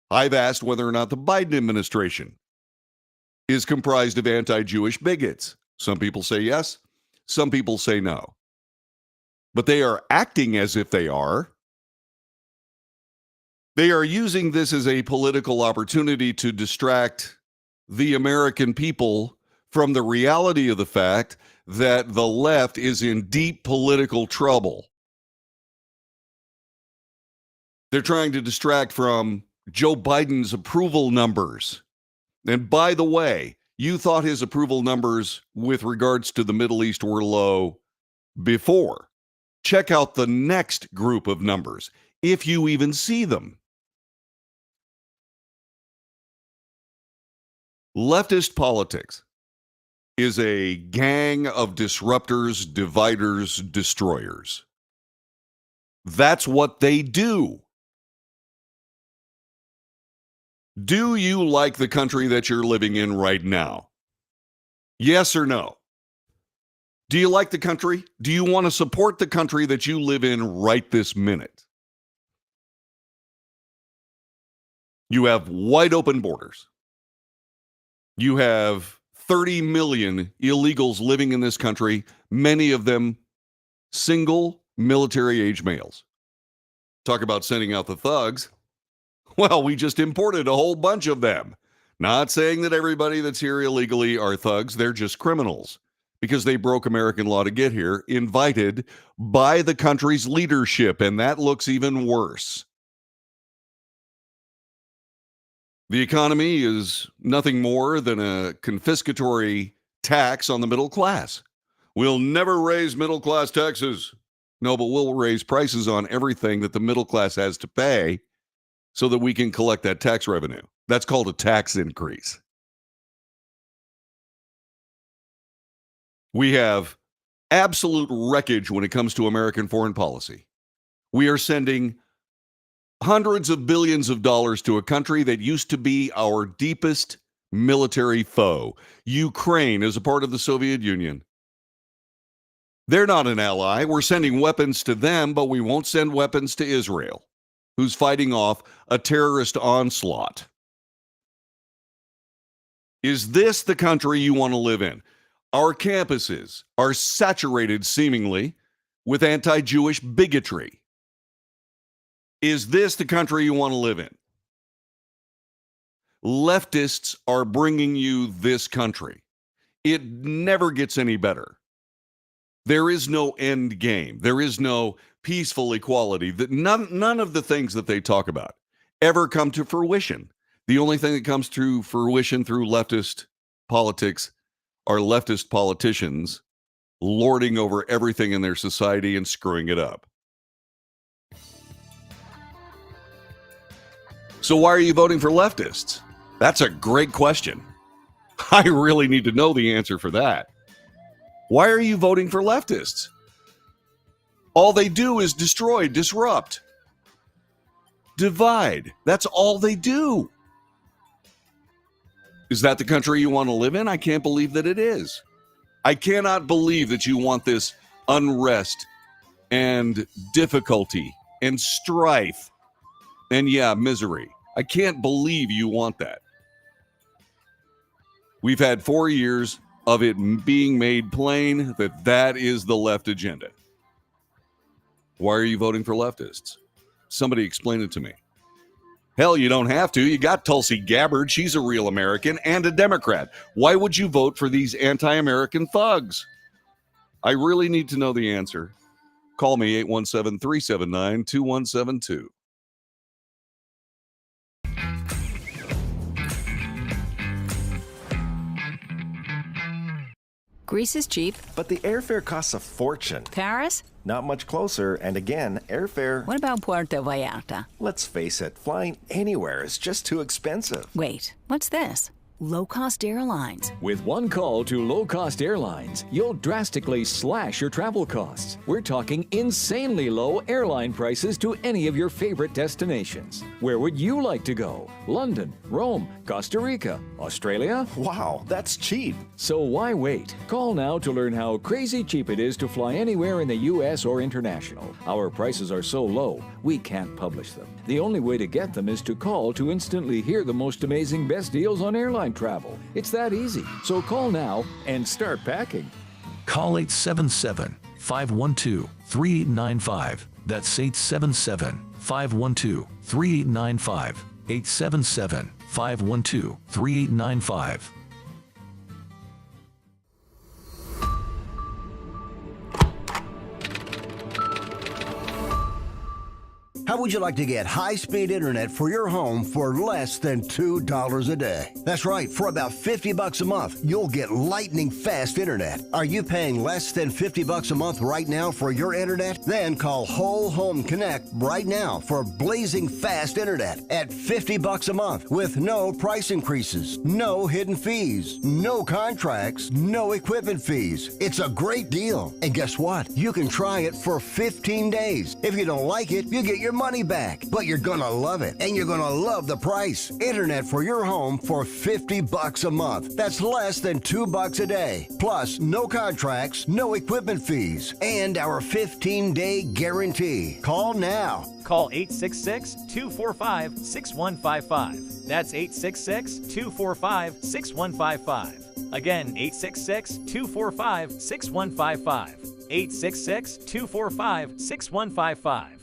I've asked whether or not the Biden administration is comprised of anti-Jewish bigots. Some people say yes, some people say no. But they are acting as if they are. They are using this as a political opportunity to distract the American people from the reality of the fact that the left is in deep political trouble. They're trying to distract from Joe Biden's approval numbers. And by the way, you thought his approval numbers with regards to the Middle East were low before. Check out the next group of numbers, if you even see them. Leftist politics is a gang of disruptors, dividers, destroyers. That's what they do. Do you like the country that you're living in right now? Yes or no? Do you like the country? Do you want to support the country that you live in right this minute? You have wide open borders. You have 30 million illegals living in this country, many of them single military-age males. Talk about sending out the thugs. Well, we just imported a whole bunch of them. Not saying that everybody that's here illegally are thugs. They're just criminals because they broke American law to get here, invited by the country's leadership, and that looks even worse. The economy is nothing more than a confiscatory tax on the middle class. We'll never raise middle class taxes. No, but we'll raise prices on everything that the middle class has to pay so that we can collect that tax revenue. That's called a tax increase. We have absolute wreckage when it comes to American foreign policy. We are sending hundreds of billions of dollars to a country that used to be our deepest military foe. Ukraine is a part of the Soviet Union. They're not an ally. We're sending weapons to them, but we won't send weapons to Israel, who's fighting off a terrorist onslaught. Is this the country you want to live in? Our campuses are saturated, seemingly, with anti-Jewish bigotry. Is this the country you want to live in? Leftists are bringing you this country. It never gets any better. There is no end game. There is no peaceful equality. None of the things that they talk about ever come to fruition. The only thing that comes to fruition through leftist politics are leftist politicians lording over everything in their society and screwing it up. So why are you voting for leftists? That's a great question. I really need to know the answer for that. Why are you voting for leftists? All they do is destroy, disrupt, divide. That's all they do. Is that the country you want to live in? I can't believe that it is. I cannot believe that you want this unrest and difficulty and strife and, misery. I can't believe you want that. We've had 4 years of it being made plain that that is the left agenda. Why are you voting for leftists? Somebody explain it to me. Hell, you don't have to. You got Tulsi Gabbard. She's a real American and a Democrat. Why would you vote for these anti-American thugs? I really need to know the answer. Call me 817-379-2172. Greece is cheap. But the airfare costs a fortune. Paris? Not much closer, and again, airfare... What about Puerto Vallarta? Let's face it, flying anywhere is just too expensive. Wait, what's this? Low-cost airlines. With one call to low-cost airlines, you'll drastically slash your travel costs. We're talking insanely low airline prices to any of your favorite destinations. Where would you like to go? London, Rome, Costa Rica, Australia? Wow, that's cheap. So why wait? Call now to learn how crazy cheap it is to fly anywhere in the U.S. or international. Our prices are so low, we can't publish them. The only way to get them is to call to instantly hear the most amazing best deals on airline travel. It's that easy. So call now and start packing. Call 877-512-3895. That's 877-512-3895. 877-512-3895. How would you like to get high-speed internet for your home for less than $2 a day? That's right, for about $50 a month, you'll get lightning fast internet. Are you paying less than $50 a month right now for your internet? Then call Whole Home Connect right now for blazing fast internet at $50 a month with no price increases, no hidden fees, no contracts, no equipment fees. It's a great deal. And guess what? You can try it for 15 days. If you don't like it, you get your money back, but you're gonna love it, and you're gonna love the price. Internet for your home for $50 a month. That's less than $2 a day. Plus, no contracts, no equipment fees, and our 15-day guarantee. Call now. Call 866-245-6155. That's 866-245-6155. Again, 866-245-6155. 866-245-6155.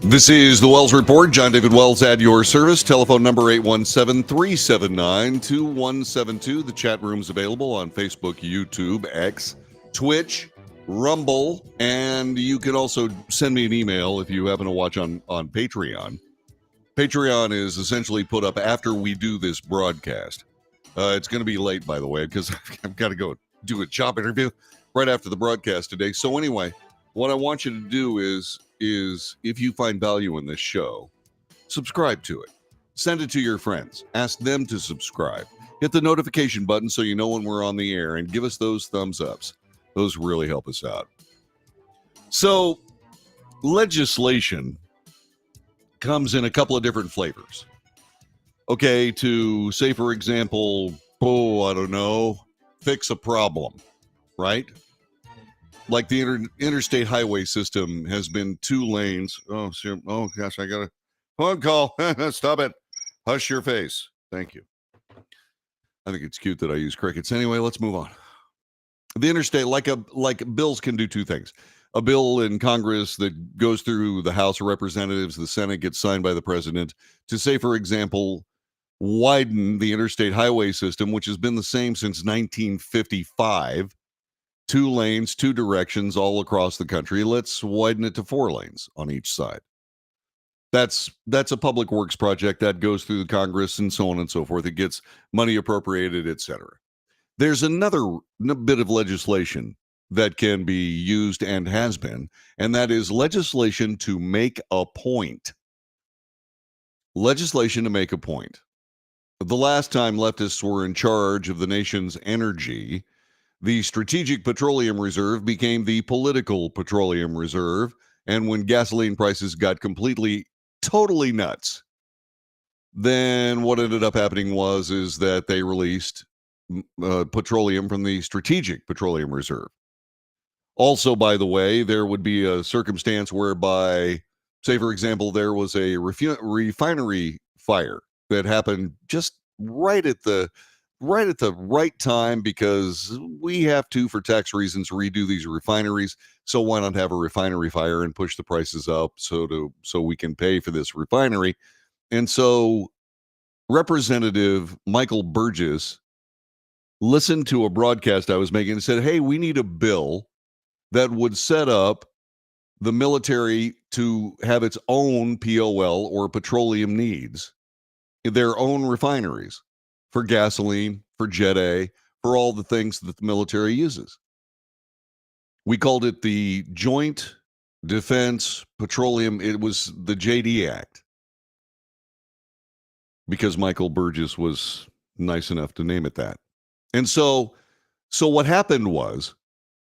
This is the Wells Report. John David Wells at your service. Telephone number 817-379-2172. The chat room's available on Facebook, YouTube, X, Twitch, Rumble, and you can also send me an email if you happen to watch on Patreon. Patreon is essentially put up after we do this broadcast. It's going to be late, by the way, because I've got to go do a job interview right after the broadcast today. So anyway, what I want you to do is if you find value in this show, subscribe to it. Send it to your friends. Ask them to subscribe. Hit the notification button so you know when we're on the air, and give us those thumbs ups. Those really help us out. So, legislation comes in a couple of different flavors. Okay, to say, for example, I don't know, fix a problem, right? Like the interstate highway system has been 2 lanes. Oh, gosh, I got a phone call. Stop it. Hush your face. Thank you. I think it's cute that I use crickets. Anyway, let's move on. The interstate, like bills can do 2 things. A bill in Congress that goes through the House of Representatives, the Senate, gets signed by the president to say, for example, widen the interstate highway system, which has been the same since 1955. 2 lanes, 2 directions all across the country. Let's widen it to 4 lanes on each side. That's a public works project that goes through the Congress and so on and so forth. It gets money appropriated, etc. There's another bit of legislation that can be used and has been, and that is legislation to make a point. Legislation to make a point. The last time leftists were in charge of the nation's energy, the Strategic Petroleum Reserve became the Political Petroleum Reserve. And when gasoline prices got totally nuts, then what ended up happening is that they released petroleum from the Strategic Petroleum Reserve. Also, by the way, there would be a circumstance whereby, say, for example, there was a refinery fire that happened just right at the right time, because we have to, for tax reasons, redo these refineries. So why not have a refinery fire and push the prices up so we can pay for this refinery? And so Representative Michael Burgess listened to a broadcast I was making and said, hey, we need a bill that would set up the military to have its own POL, or petroleum needs, their own refineries for gasoline, for Jet A, for all the things that the military uses. We called it the Joint Defense Petroleum. It was the JD Act, because Michael Burgess was nice enough to name it that. And so what happened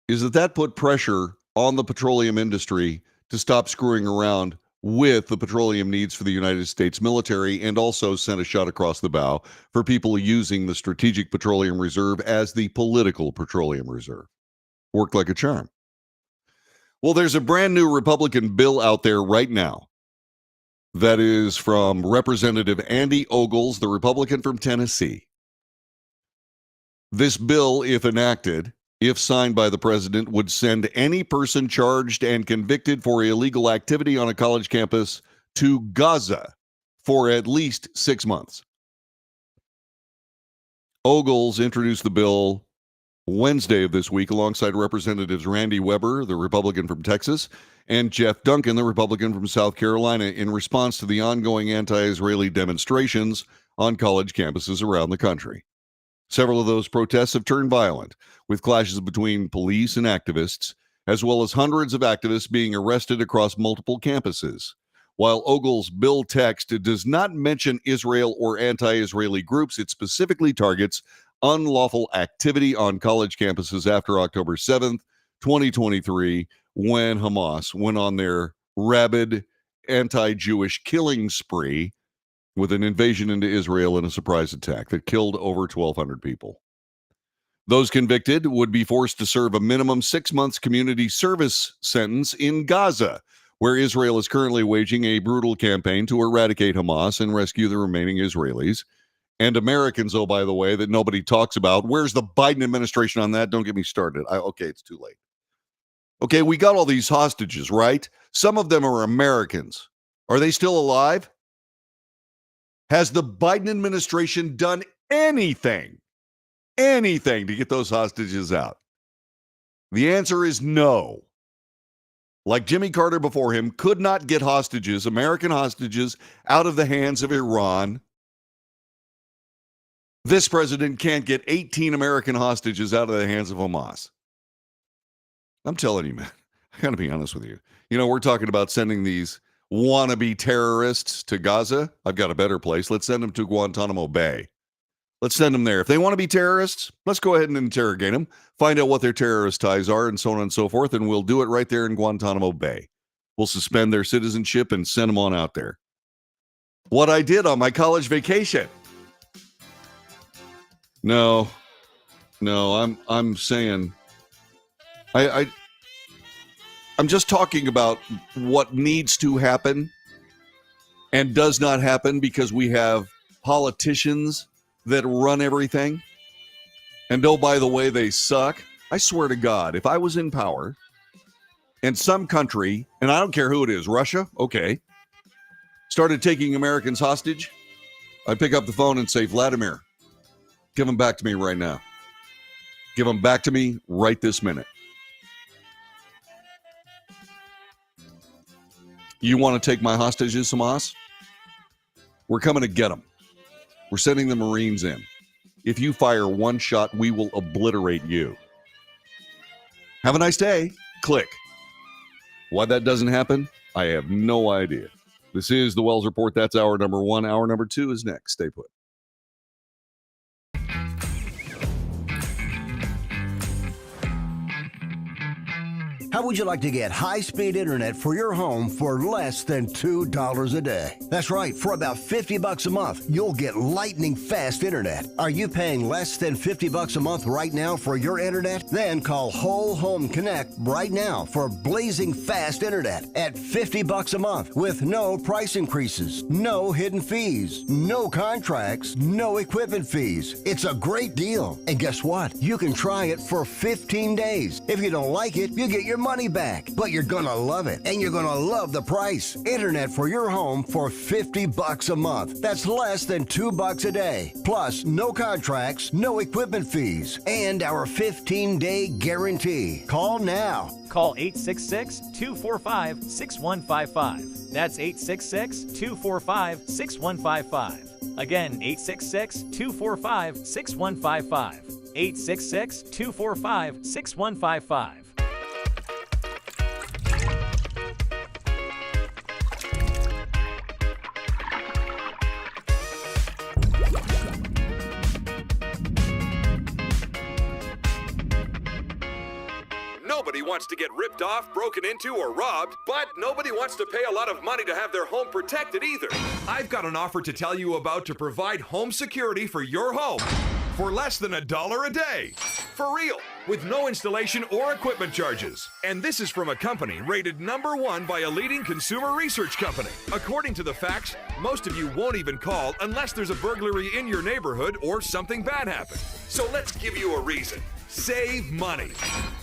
is that put pressure on the petroleum industry to stop screwing around with the petroleum needs for the United States military, and also sent a shot across the bow for people using the Strategic Petroleum Reserve as the Political Petroleum Reserve. Worked like a charm. Well, there's a brand new Republican bill out there right now that is from Representative Andy Ogles, the Republican from Tennessee. This bill, if enacted, if signed by the president, would send any person charged and convicted for illegal activity on a college campus to Gaza for at least 6 months. Ogles introduced the bill Wednesday of this week alongside Representatives Randy Weber, the Republican from Texas, and Jeff Duncan, the Republican from South Carolina, in response to the ongoing anti-Israeli demonstrations on college campuses around the country. Several of those protests have turned violent, with clashes between police and activists, as well as hundreds of activists being arrested across multiple campuses. While Ogles' bill text does not mention Israel or anti-Israeli groups, it specifically targets unlawful activity on college campuses after October 7th, 2023, when Hamas went on their rabid anti-Jewish killing spree with an invasion into Israel and a surprise attack that killed over 1,200 people. Those convicted would be forced to serve a minimum 6 months community service sentence in Gaza, where Israel is currently waging a brutal campaign to eradicate Hamas and rescue the remaining Israelis and Americans, oh, by the way, that nobody talks about. Where's the Biden administration on that? Don't get me started. Okay, it's too late. Okay, we got all these hostages, right? Some of them are Americans. Are they still alive? Has the Biden administration done anything to get those hostages out? The answer is no. Like Jimmy Carter before him could not get hostages, American hostages, out of the hands of Iran. This president can't get 18 American hostages out of the hands of Hamas. I'm telling you, man, I got to be honest with you. You know, we're talking about sending these wannabe terrorists to Gaza. I've got a better place. Let's send them to Guantanamo Bay. Let's send them there. If they want to be terrorists, let's go ahead and interrogate them, find out what their terrorist ties are, and so on and so forth, and we'll do it right there in Guantanamo Bay. We'll suspend their citizenship and send them on out there. What I did on my college vacation. No, I'm saying, I'm just talking about what needs to happen and does not happen because we have politicians that run everything. And oh, by the way, they suck. I swear to God, if I was in power and some country, and I don't care who it is, Russia, okay, started taking Americans hostage, I'd pick up the phone and say, Vladimir, give them back to me right now. Give them back to me right this minute. You want to take my hostages, Hamas? We're coming to get them. We're sending the Marines in. If you fire one shot, we will obliterate you. Have a nice day. Click. Why that doesn't happen, I have no idea. This is the Wells Report. That's hour number 1. Hour number 2 is next. Stay put. How would you like to get high-speed internet for your home for less than $2 a day? That's right, for about $50 a month, you'll get lightning fast internet. Are you paying less than $50 a month right now for your internet? Then call Whole Home Connect right now for blazing fast internet at $50 a month with no price increases, no hidden fees, no contracts, no equipment fees. It's a great deal. And guess what? You can try it for 15 days. If you don't like it, you get your money back, but you're gonna love it, and you're gonna love the price. Internet for your home for $50 a month. That's less than $2 a day. Plus, no contracts, no equipment fees, and our 15-day guarantee. Call now. Call 866-245-6155. That's 866-245-6155. Again, 866-245-6155. 866-245-6155. Nobody wants to get ripped off, broken into, or robbed, but nobody wants to pay a lot of money to have their home protected either. I've got an offer to tell you about to provide home security for your home for less than $1 a day. For real, with no installation or equipment charges. And this is from a company rated #1 by a leading consumer research company. According to the facts, most of you won't even call unless there's a burglary in your neighborhood or something bad happened. So let's give you a reason. Save money.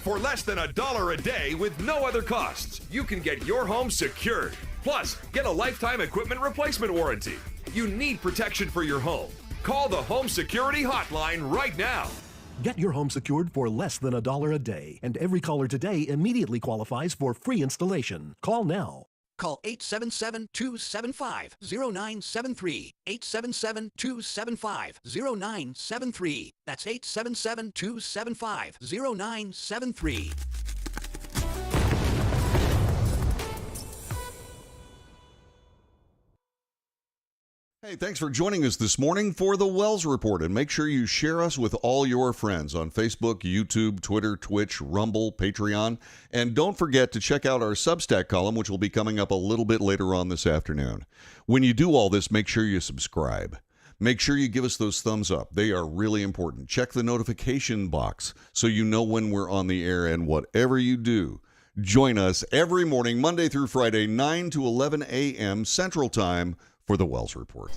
For less than $1 a day with no other costs, you can get your home secured. Plus, get a lifetime equipment replacement warranty. You need protection for your home. Call the Home Security Hotline right now. Get your home secured for less than $1 a day, and every caller today immediately qualifies for free installation. Call now. Call 877-275-0973. 877-275-0973. That's 877-275-0973. Hey, thanks for joining us this morning for the Wells Report, and make sure you share us with all your friends on Facebook, YouTube, Twitter, Twitch, Rumble, Patreon, and don't forget to check out our Substack column, which will be coming up a little bit later on this afternoon. When you do all this, make sure you subscribe. Make sure you give us those thumbs up. They are really important. Check the notification box so you know when we're on the air, and whatever you do, join us every morning, Monday through Friday, 9 to 11 a.m. Central Time, for the Wells Report.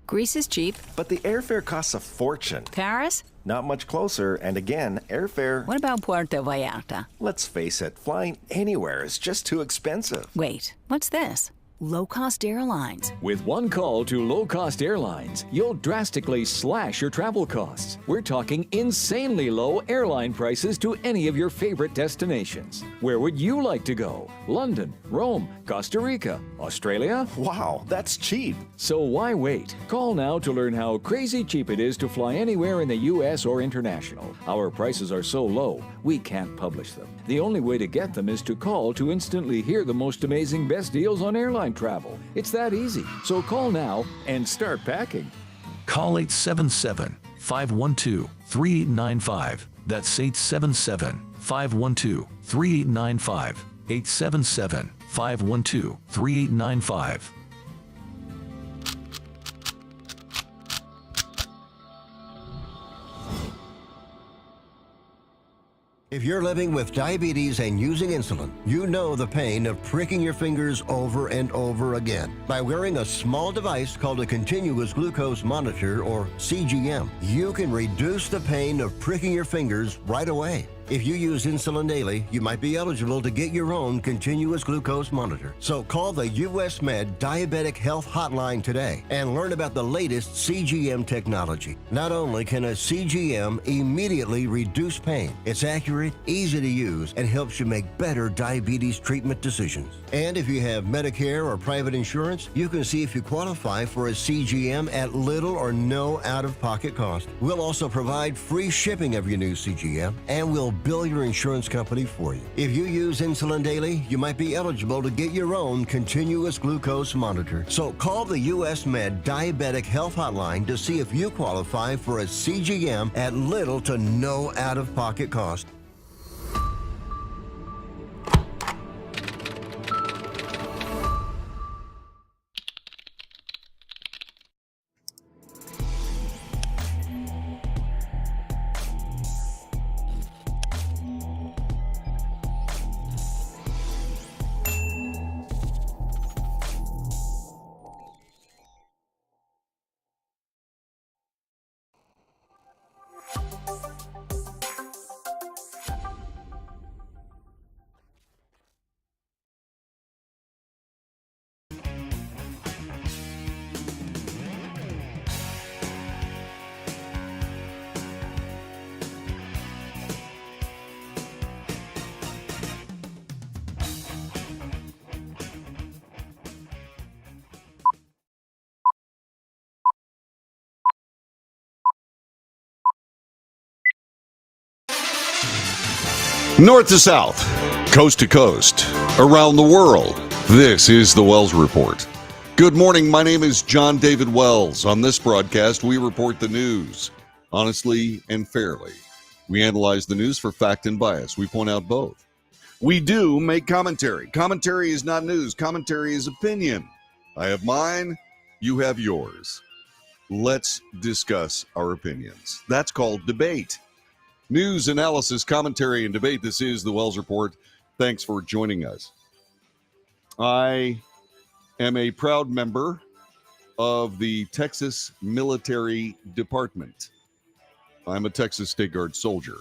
Greece is cheap. But the airfare costs a fortune. Paris? Not much closer, and again, airfare... What about Puerto Vallarta? Let's face it, flying anywhere is just too expensive. Wait, what's this? Low-cost airlines. With one call to low-cost airlines, you'll drastically slash your travel costs. We're talking insanely low airline prices to any of your favorite destinations. Where would you like to go? London, Rome, Costa Rica, Australia? Wow, that's cheap. So why wait? Call now to learn how crazy cheap it is to fly anywhere in the U.S. or international. Our prices are so low, we can't publish them. The only way to get them is to call to instantly hear the most amazing best deals on airline travel. It's that easy. So call now and start packing. Call 877-512-3895. That's 877-512-3895. 877-512-3895. If you're living with diabetes and using insulin, you know the pain of pricking your fingers over and over again. By wearing a small device called a continuous glucose monitor, or CGM, you can reduce the pain of pricking your fingers right away. If you use insulin daily, you might be eligible to get your own continuous glucose monitor. So call the US Med Diabetic Health Hotline today and learn about the latest CGM technology. Not only can a CGM immediately reduce pain, it's accurate, easy to use, and helps you make better diabetes treatment decisions. And if you have Medicare or private insurance, you can see if you qualify for a CGM at little or no out-of-pocket cost. We'll also provide free shipping of your new CGM, and we'll bill your insurance company for you. If you use insulin daily, you might be eligible to get your own continuous glucose monitor. So call the US Med Diabetic Health Hotline to see if you qualify for a CGM at little to no out-of-pocket cost. North to south, coast to coast, around the world, this is the Wells Report. Good morning, my name is John David Wells. On this broadcast, we report the news honestly and fairly. We analyze the news for fact and bias. We point out both. We do make commentary. Commentary is not news. Commentary is opinion. I have mine, you have yours. Let's discuss our opinions. That's called debate. News, analysis, commentary, and debate. This is the Wells Report. Thanks for joining us. I am a proud member of the Texas Military Department. I'm a Texas State Guard soldier.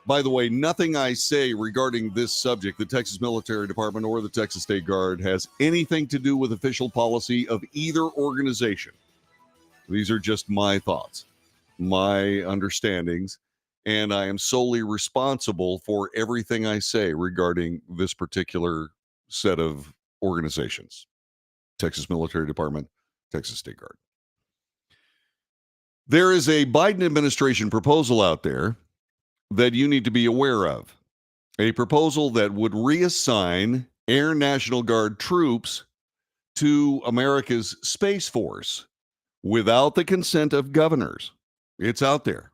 By the way, nothing I say regarding this subject, the Texas Military Department or the Texas State Guard, has anything to do with official policy of either organization. These are just my thoughts, my understandings, and I am solely responsible for everything I say regarding this particular set of organizations. Texas Military Department, Texas State Guard. There is a Biden administration proposal out there that you need to be aware of. A proposal that would reassign Air National Guard troops to America's Space Force without the consent of governors. It's out there.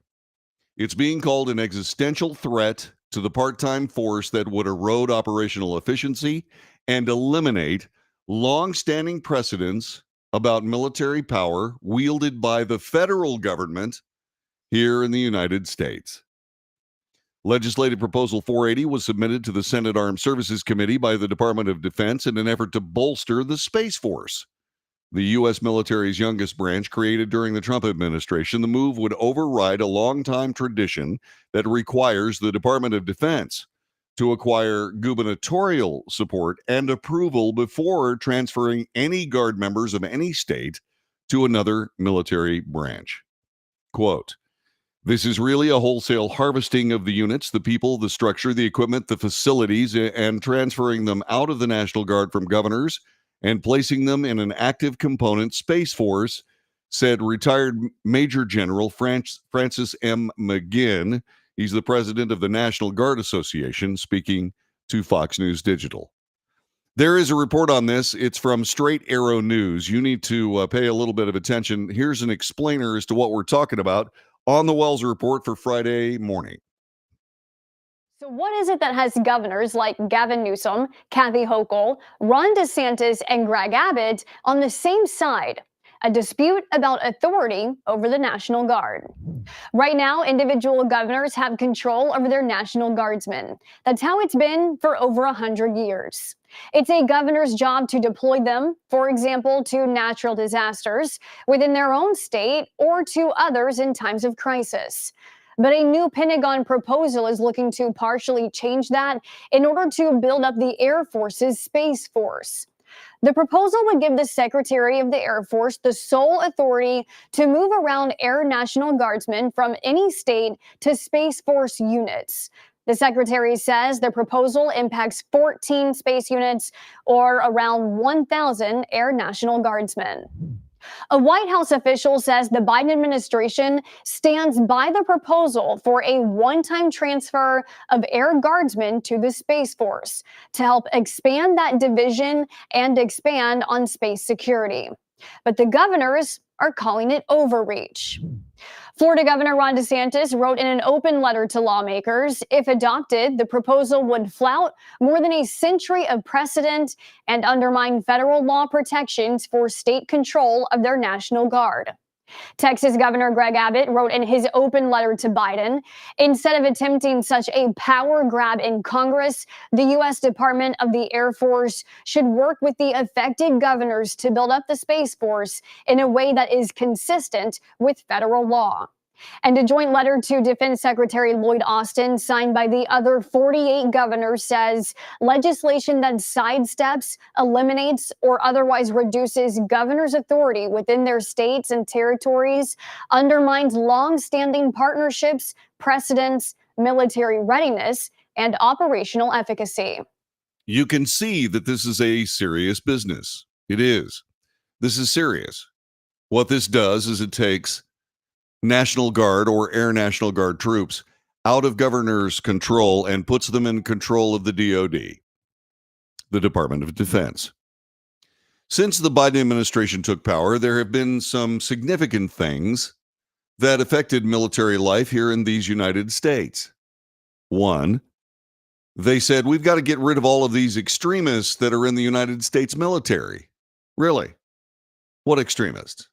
It's being called an existential threat to the part-time force that would erode operational efficiency and eliminate long-standing precedents about military power wielded by the federal government here in the United States. Legislative Proposal 480 was submitted to the Senate Armed Services Committee by the Department of Defense in an effort to bolster the Space Force, the U.S. military's youngest branch created during the Trump administration. The move would override a longtime tradition that requires the Department of Defense to acquire gubernatorial support and approval before transferring any Guard members of any state to another military branch. Quote, "This is really a wholesale harvesting of the units, the people, the structure, the equipment, the facilities, and transferring them out of the National Guard from governors and placing them in an active component Space Force," said retired Major General Francis M. McGinn. He's the president of the National Guard Association, speaking to Fox News Digital. There is a report on this. It's from Straight Arrow News. You need to pay a little bit of attention. Here's an explainer as to what we're talking about on the Wells Report for Friday morning. So what is it that has governors like Gavin Newsom, Kathy Hochul, Ron DeSantis, and Greg Abbott on the same side? A dispute about authority over the National Guard. Right now, individual governors have control over their National Guardsmen. That's how it's been for over 100 years. It's a governor's job to deploy them, for example, to natural disasters within their own state or to others in times of crisis. But a new Pentagon proposal is looking to partially change that in order to build up the Air Force's Space Force. The proposal would give the Secretary of the Air Force the sole authority to move around Air National Guardsmen from any state to Space Force units. The Secretary says the proposal impacts 14 space units, or around 1,000 Air National Guardsmen. A White House official says the Biden administration stands by the proposal for a one-time transfer of Air Guardsmen to the Space Force to help expand that division and expand on space security. But the governors are calling it overreach. Florida Governor Ron DeSantis wrote in an open letter to lawmakers, if adopted, the proposal would flout more than a century of precedent and undermine federal law protections for state control of their National Guard. Texas Governor Greg Abbott wrote in his open letter to Biden, instead of attempting such a power grab in Congress, the U.S. Department of the Air Force should work with the affected governors to build up the Space Force in a way that is consistent with federal law. And a joint letter to Defense Secretary Lloyd Austin, signed by the other 48 governors, says legislation that sidesteps, eliminates, or otherwise reduces governors' authority within their states and territories undermines long-standing partnerships, precedents, military readiness, and operational efficacy. You can see that this is a serious business. It is. This is serious. What this does is it takes National Guard or Air National Guard troops out of governors' control and puts them in control of the DoD, the Department of Defense. Since the Biden administration took power, there have been some significant things that affected military life here in these United States. One, they said, we've got to get rid of all of these extremists that are in the United States military. Really? What extremists?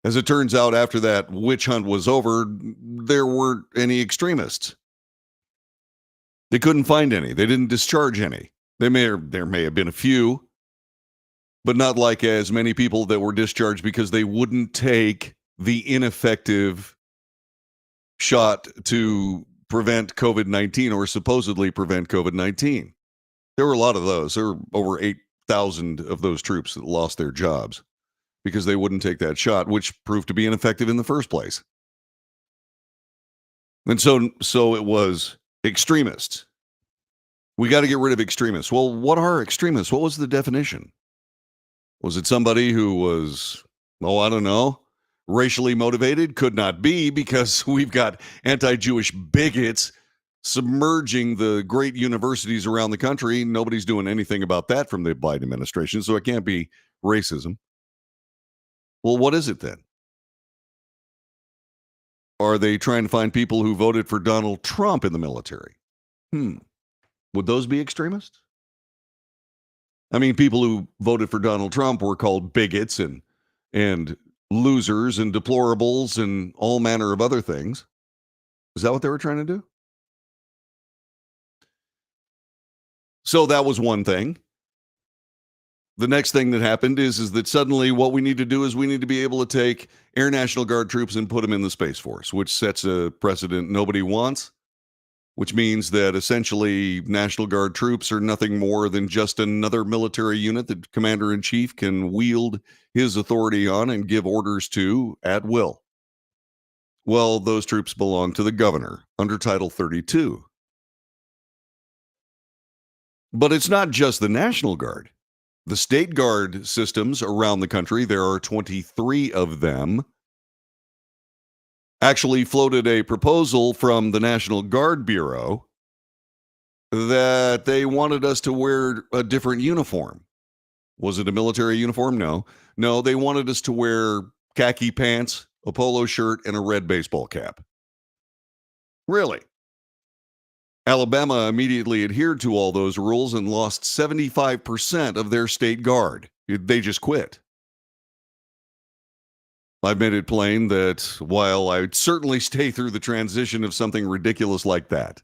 As it turns out, after that witch hunt was over, there weren't any extremists. They couldn't find any. They didn't discharge any. There may have been a few, but not like as many people that were discharged because they wouldn't take the ineffective shot to prevent COVID-19 or supposedly prevent COVID-19. There were a lot of those. There were over 8,000 of those troops that lost their jobs because they wouldn't take that shot, which proved to be ineffective in the first place. And so it was extremists. We got to get rid of extremists. Well, what are extremists? What was the definition? Was it somebody who was, I don't know, racially motivated? Could not be, because we've got anti-Jewish bigots submerging the great universities around the country. Nobody's doing anything about that from the Biden administration, so it can't be racism. Well, what is it then? Are they trying to find people who voted for Donald Trump in the military? Would those be extremists? I mean, people who voted for Donald Trump were called bigots and losers and deplorables and all manner of other things. Is that what they were trying to do? So that was one thing. The next thing that happened is that suddenly what we need to do is we need to be able to take Air National Guard troops and put them in the Space Force, which sets a precedent nobody wants, which means that essentially National Guard troops are nothing more than just another military unit that Commander-in-Chief can wield his authority on and give orders to at will. Well, those troops belong to the governor under Title 32. But it's not just the National Guard. The state guard systems around the country, there are 23 of them, actually floated a proposal from the National Guard Bureau that they wanted us to wear a different uniform. Was it a military uniform? No, they wanted us to wear khaki pants, a polo shirt, and a red baseball cap. Really? Alabama immediately adhered to all those rules and lost 75% of their state guard. They just quit. I've made it plain that while I'd certainly stay through the transition of something ridiculous like that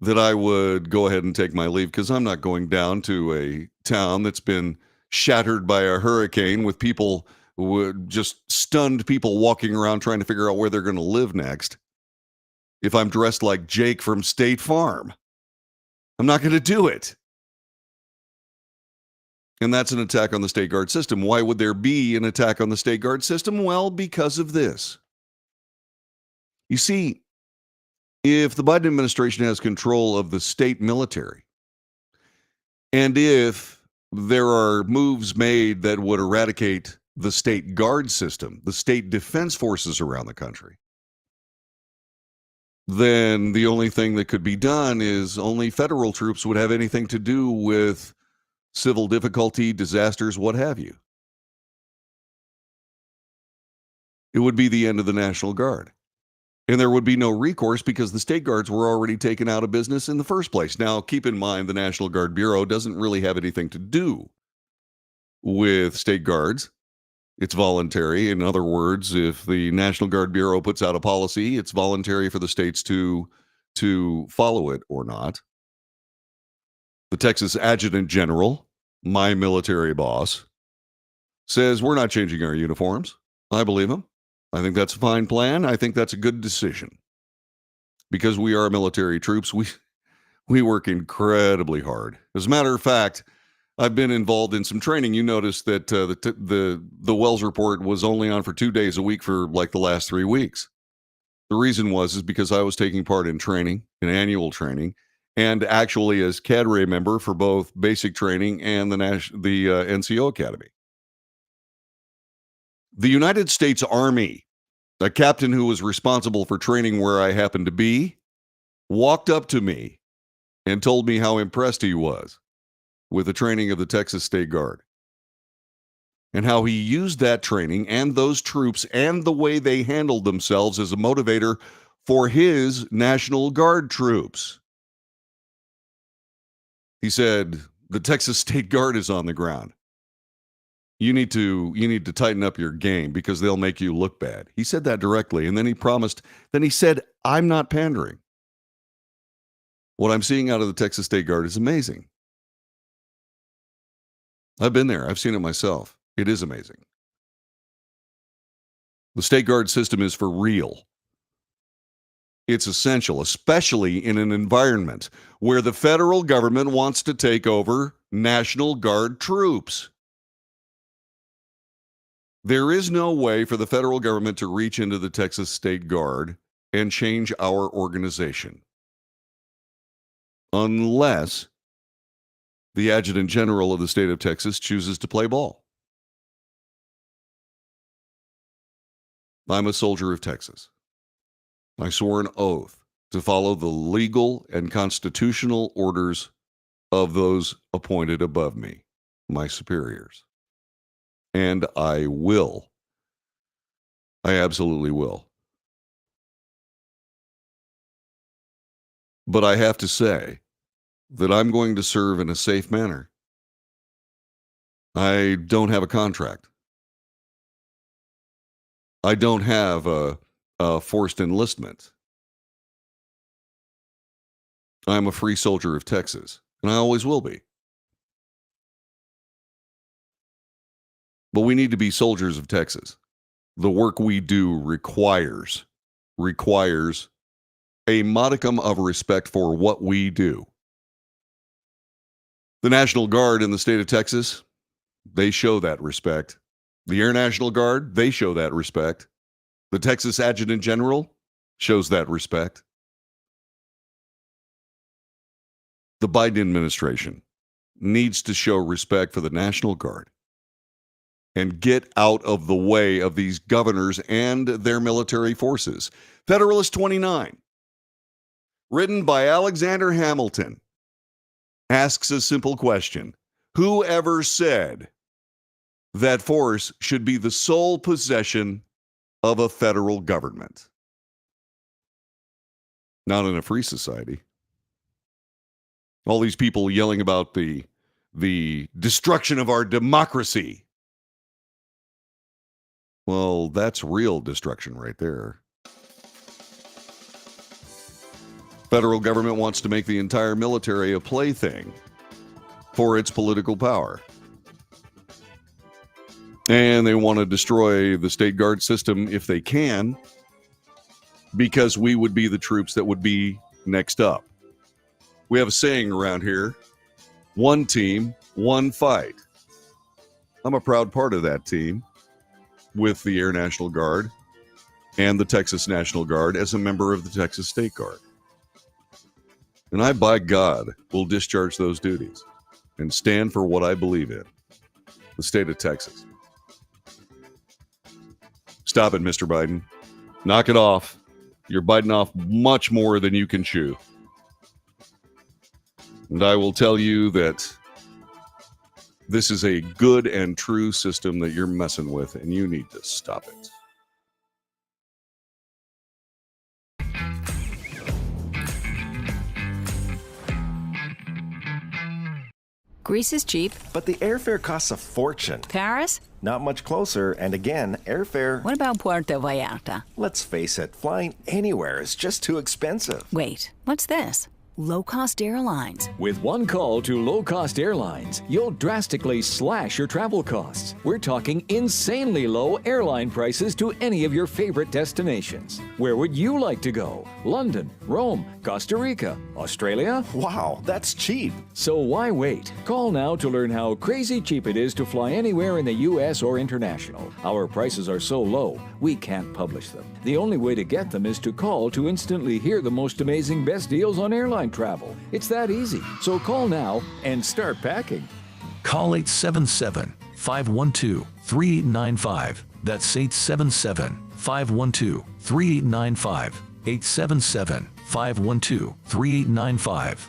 I would go ahead and take my leave, because I'm not going down to a town that's been shattered by a hurricane with people just stunned people walking around trying to figure out where they're going to live next if I'm dressed like Jake from State Farm. I'm not going to do it. And that's an attack on the State Guard system. Why would there be an attack on the State Guard system? Well, because of this. You see, if the Biden administration has control of the state military, and if there are moves made that would eradicate the State Guard system, the state defense forces around the country, then the only thing that could be done is only federal troops would have anything to do with civil difficulty, disasters, what have you. It would be the end of the National Guard. And there would be no recourse because the state guards were already taken out of business in the first place. Now, keep in mind, the National Guard Bureau doesn't really have anything to do with state guards. It's voluntary. In other words, if the National Guard Bureau puts out a policy, it's voluntary for the states to follow it or not. The Texas Adjutant General, my military boss, says we're not changing our uniforms. I believe him. I think that's a fine plan. I think that's a good decision. Because we are military troops, we work incredibly hard. As a matter of fact, I've been involved in some training. You notice that the Wells report was only on for 2 days a week for like the last 3 weeks. The reason is because I was taking part in training, in annual training, and actually as cadre member for both basic training and the NCO Academy. The United States Army, a captain who was responsible for training where I happened to be, walked up to me and told me how impressed he was with the training of the Texas State Guard and how he used that training and those troops and the way they handled themselves as a motivator for his National Guard troops. He said, the Texas State Guard is on the ground. You need to tighten up your game because they'll make you look bad. He said that directly. And then he said, I'm not pandering. What I'm seeing out of the Texas State Guard is amazing. I've been there. I've seen it myself. It is amazing. The State Guard system is for real. It's essential, especially in an environment where the federal government wants to take over National Guard troops. There is no way for the federal government to reach into the Texas State Guard and change our organization unless the Adjutant General of the state of Texas chooses to play ball. I'm a soldier of Texas. I swore an oath to follow the legal and constitutional orders of those appointed above me, my superiors. And I will. I absolutely will. But I have to say that I'm going to serve in a safe manner. I don't have a contract. I don't have a forced enlistment. I'm a free soldier of Texas, and I always will be. But we need to be soldiers of Texas. The work we do requires a modicum of respect for what we do. The National Guard in the state of Texas, they show that respect. The Air National Guard, they show that respect. The Texas Adjutant General shows that respect. The Biden administration needs to show respect for the National Guard and get out of the way of these governors and their military forces. Federalist 29, written by Alexander Hamilton, asks a simple question. Whoever said that force should be the sole possession of a federal government? Not in a free society. All these people yelling about the destruction of our democracy. Well, that's real destruction right there. Federal government wants to make the entire military a plaything for its political power. And they want to destroy the state guard system if they can, because we would be the troops that would be next up. We have a saying around here, one team, one fight. I'm a proud part of that team with the Air National Guard and the Texas National Guard as a member of the Texas State Guard. And I, by God, will discharge those duties and stand for what I believe in, the state of Texas. Stop it, Mr. Biden. Knock it off. You're biting off much more than you can chew. And I will tell you that this is a good and true system that you're messing with, and you need to stop it. Greece is cheap. But the airfare costs a fortune. Paris? Not much closer, and again, airfare... What about Puerto Vallarta? Let's face it, flying anywhere is just too expensive. Wait, what's this? Low-cost airlines. With one call to low-cost airlines, you'll drastically slash your travel costs. We're talking insanely low airline prices to any of your favorite destinations. Where would you like to go? London, Rome, Costa Rica, Australia? Wow, that's cheap. So why wait? Call now to learn how crazy cheap it is to fly anywhere in the U.S. or international. Our prices are so low, we can't publish them. The only way to get them is to call to instantly hear the most amazing best deals on airline travel. It's that easy. So call now and start packing. Call 877-512-3895. That's 877-512-3895. 877-512-3895.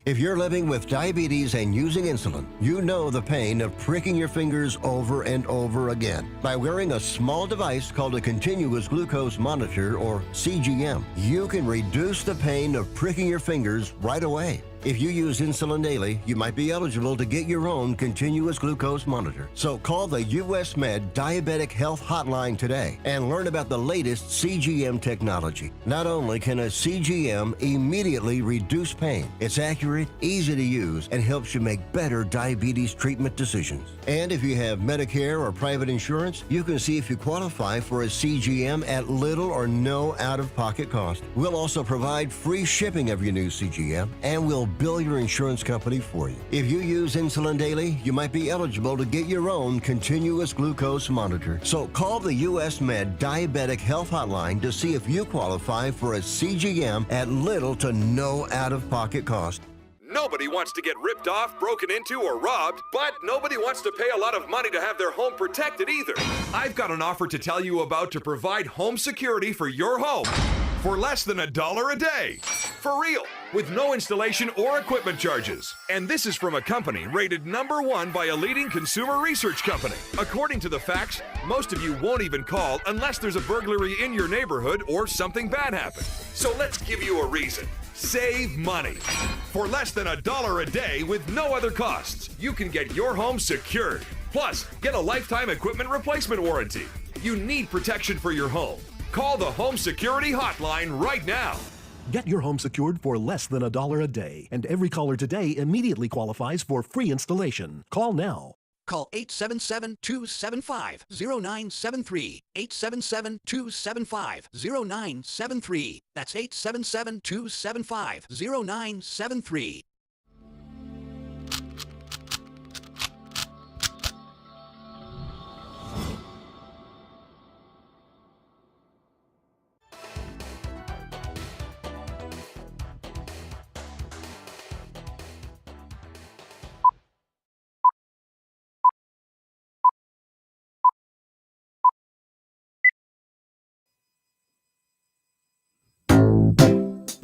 If you're living with diabetes and using insulin, you know the pain of pricking your fingers over and over again. By wearing a small device called a continuous glucose monitor, or CGM, you can reduce the pain of pricking your fingers right away. If you use insulin daily, you might be eligible to get your own continuous glucose monitor. So call the US Med Diabetic Health Hotline today and learn about the latest CGM technology. Not only can a CGM immediately reduce pain, it's accurate, easy to use, and helps you make better diabetes treatment decisions. And if you have Medicare or private insurance, you can see if you qualify for a CGM at little or no out-of-pocket cost. We'll also provide free shipping of your new CGM, and we'll bill your insurance company for you. If you use insulin daily, you might be eligible to get your own continuous glucose monitor. So call the US Med Diabetic Health Hotline to see if you qualify for a CGM at little to no out-of-pocket cost. Nobody wants to get ripped off, broken into, or robbed, but nobody wants to pay a lot of money to have their home protected either. I've got an offer to tell you about to provide home security for your home for less than $1 a day. For real, with no installation or equipment charges. And this is from a company rated #1 by a leading consumer research company. According to the facts, most of you won't even call unless there's a burglary in your neighborhood or something bad happened. So let's give you a reason. Save money. For less than $1 a day with no other costs, you can get your home secured. Plus, get a lifetime equipment replacement warranty. You need protection for your home. Call the Home Security Hotline right now. Get your home secured for less than $1 a day, and every caller today immediately qualifies for free installation. Call now. Call 877-275-0973. 877-275-0973. That's 877-275-0973.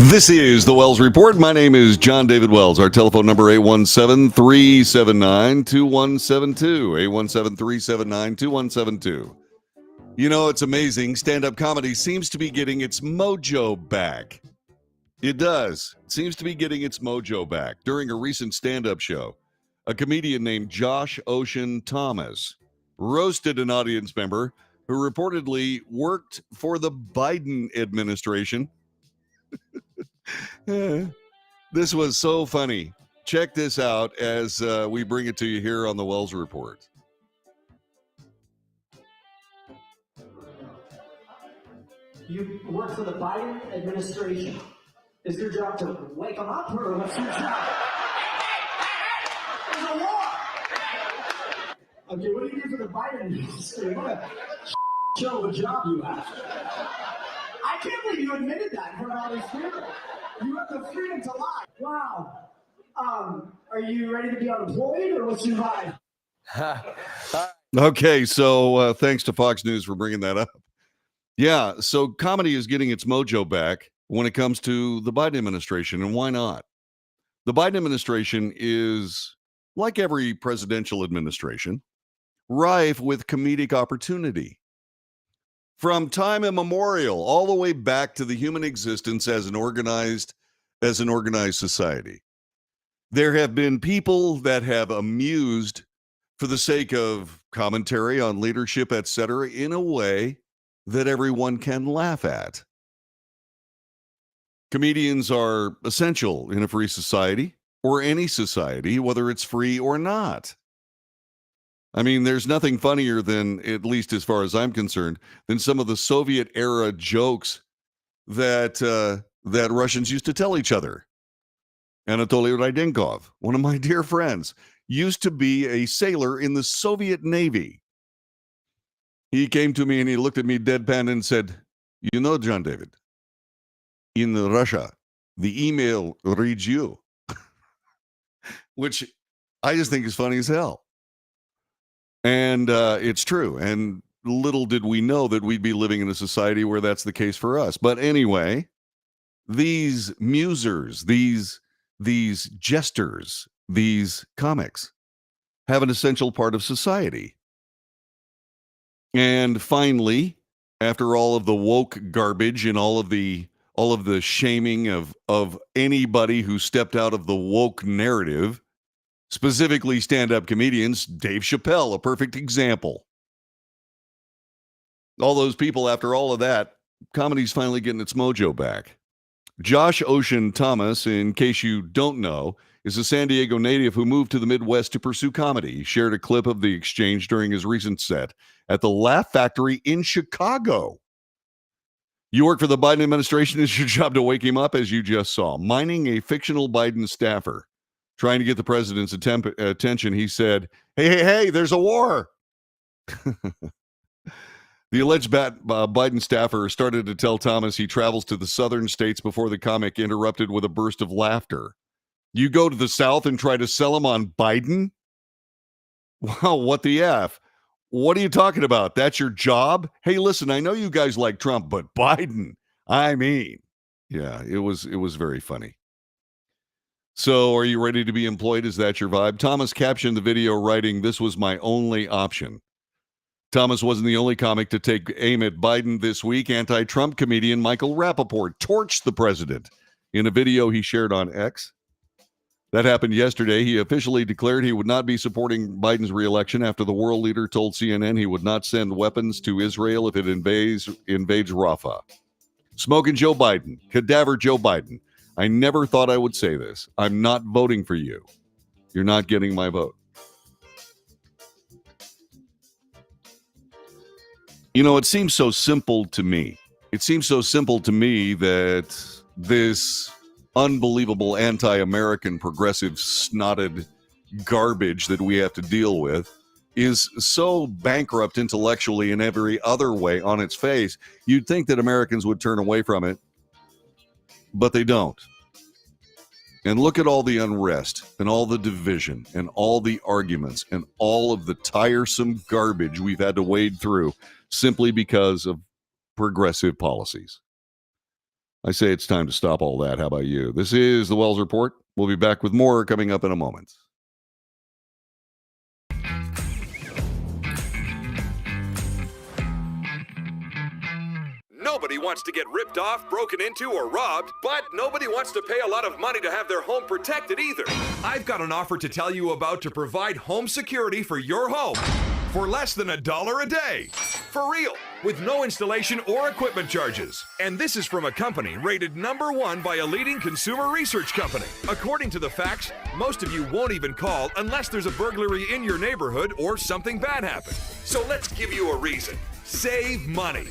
This is the Wells Report. My name is John David Wells. Our telephone number 817-379-2172. 817-379-2172. You know, it's amazing. Stand-up comedy seems to be getting its mojo back. It does. It seems to be getting its mojo back. During a recent stand-up show, a comedian named Josh Ocean Thomas roasted an audience member who reportedly worked for the Biden administration. This was so funny. Check this out as we bring it to you here on the Wells Report. You work for the Biden administration. Is your job to wake them up, or what's your job? There's a war! Okay, what do you do for the Biden administration? What a show of a job you have. I can't believe you admitted that in front of all these people. You have the freedom to lie. Wow. Are you ready to be unemployed, or what's your vibe? Okay, so thanks to Fox News for bringing that up. Yeah, so comedy is getting its mojo back when it comes to the Biden administration, and why not? The Biden administration is, like every presidential administration, rife with comedic opportunity. From time immemorial, all the way back to the human existence as an organized society, there have been people that have amused for the sake of commentary on leadership, etc., in a way that everyone can laugh at. Comedians are essential in a free society, or any society, whether it's free or not. I mean, there's nothing funnier than, at least as far as I'm concerned, than some of the Soviet-era jokes that Russians used to tell each other. Anatoly Rydenkov, one of my dear friends, used to be a sailor in the Soviet Navy. He came to me and he looked at me deadpan and said, "You know, John David, in Russia, the email reads you," which I just think is funny as hell. And it's true. And little did we know that we'd be living in a society where that's the case for us. But anyway, these musers, these jesters, these comics have an essential part of society. And finally, after all of the woke garbage and all of the shaming of anybody who stepped out of the woke narrative, specifically stand-up comedians, Dave Chappelle, a perfect example. All those people, after all of that, comedy's finally getting its mojo back. Josh Ocean Thomas, in case you don't know, is a San Diego native who moved to the Midwest to pursue comedy. He shared a clip of the exchange during his recent set at the Laugh Factory in Chicago. You work for the Biden administration. It's your job to wake him up, as you just saw. Mining a fictional Biden staffer, trying to get the president's attention, he said, hey, there's a war. The alleged Biden staffer started to tell Thomas he travels to the southern states before the comic interrupted with a burst of laughter. You go to the South and try to sell him on Biden? Wow, what the F? What are you talking about? That's your job? Hey, listen, I know you guys like Trump, but Biden, I mean, yeah, it was very funny. So are you ready to be employed? Is that your vibe? Thomas captioned the video writing, "This was my only option." Thomas wasn't the only comic to take aim at Biden this week. Anti-Trump comedian Michael Rappaport torched the president in a video he shared on X. That happened yesterday. He officially declared he would not be supporting Biden's reelection after the world leader told CNN he would not send weapons to Israel if it invades Rafah. Smoking Joe Biden, cadaver Joe Biden. I never thought I would say this. I'm not voting for you. You're not getting my vote. You know, it seems so simple to me. It seems so simple to me that this unbelievable anti-American progressive snotted garbage that we have to deal with is so bankrupt intellectually and every other way on its face. You'd think that Americans would turn away from it, but they don't. And look at all the unrest and all the division and all the arguments and all of the tiresome garbage we've had to wade through simply because of progressive policies. I say it's time to stop all that. How about you? This is the Wells Report. We'll be back with more coming up in a moment. Nobody wants to get ripped off, broken into, or robbed, but nobody wants to pay a lot of money to have their home protected either. I've got an offer to tell you about to provide home security for your home for less than $1 a day. For real, with no installation or equipment charges. And this is from a company rated #1 by a leading consumer research company. According to the facts, most of you won't even call unless there's a burglary in your neighborhood or something bad happened. So let's give you a reason. Save money.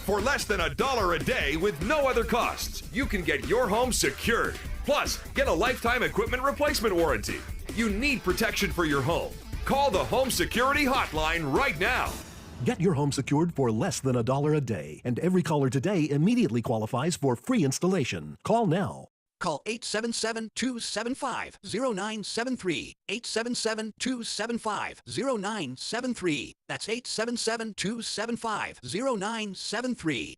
For less than $1 a day with no other costs, you can get your home secured. Plus, get a lifetime equipment replacement warranty. You need protection for your home. Call the Home Security Hotline right now. Get your home secured for less than $1 a day, and every caller today immediately qualifies for free installation. Call now. Call 877-275-0973. 877-275-0973. That's 877-275-0973.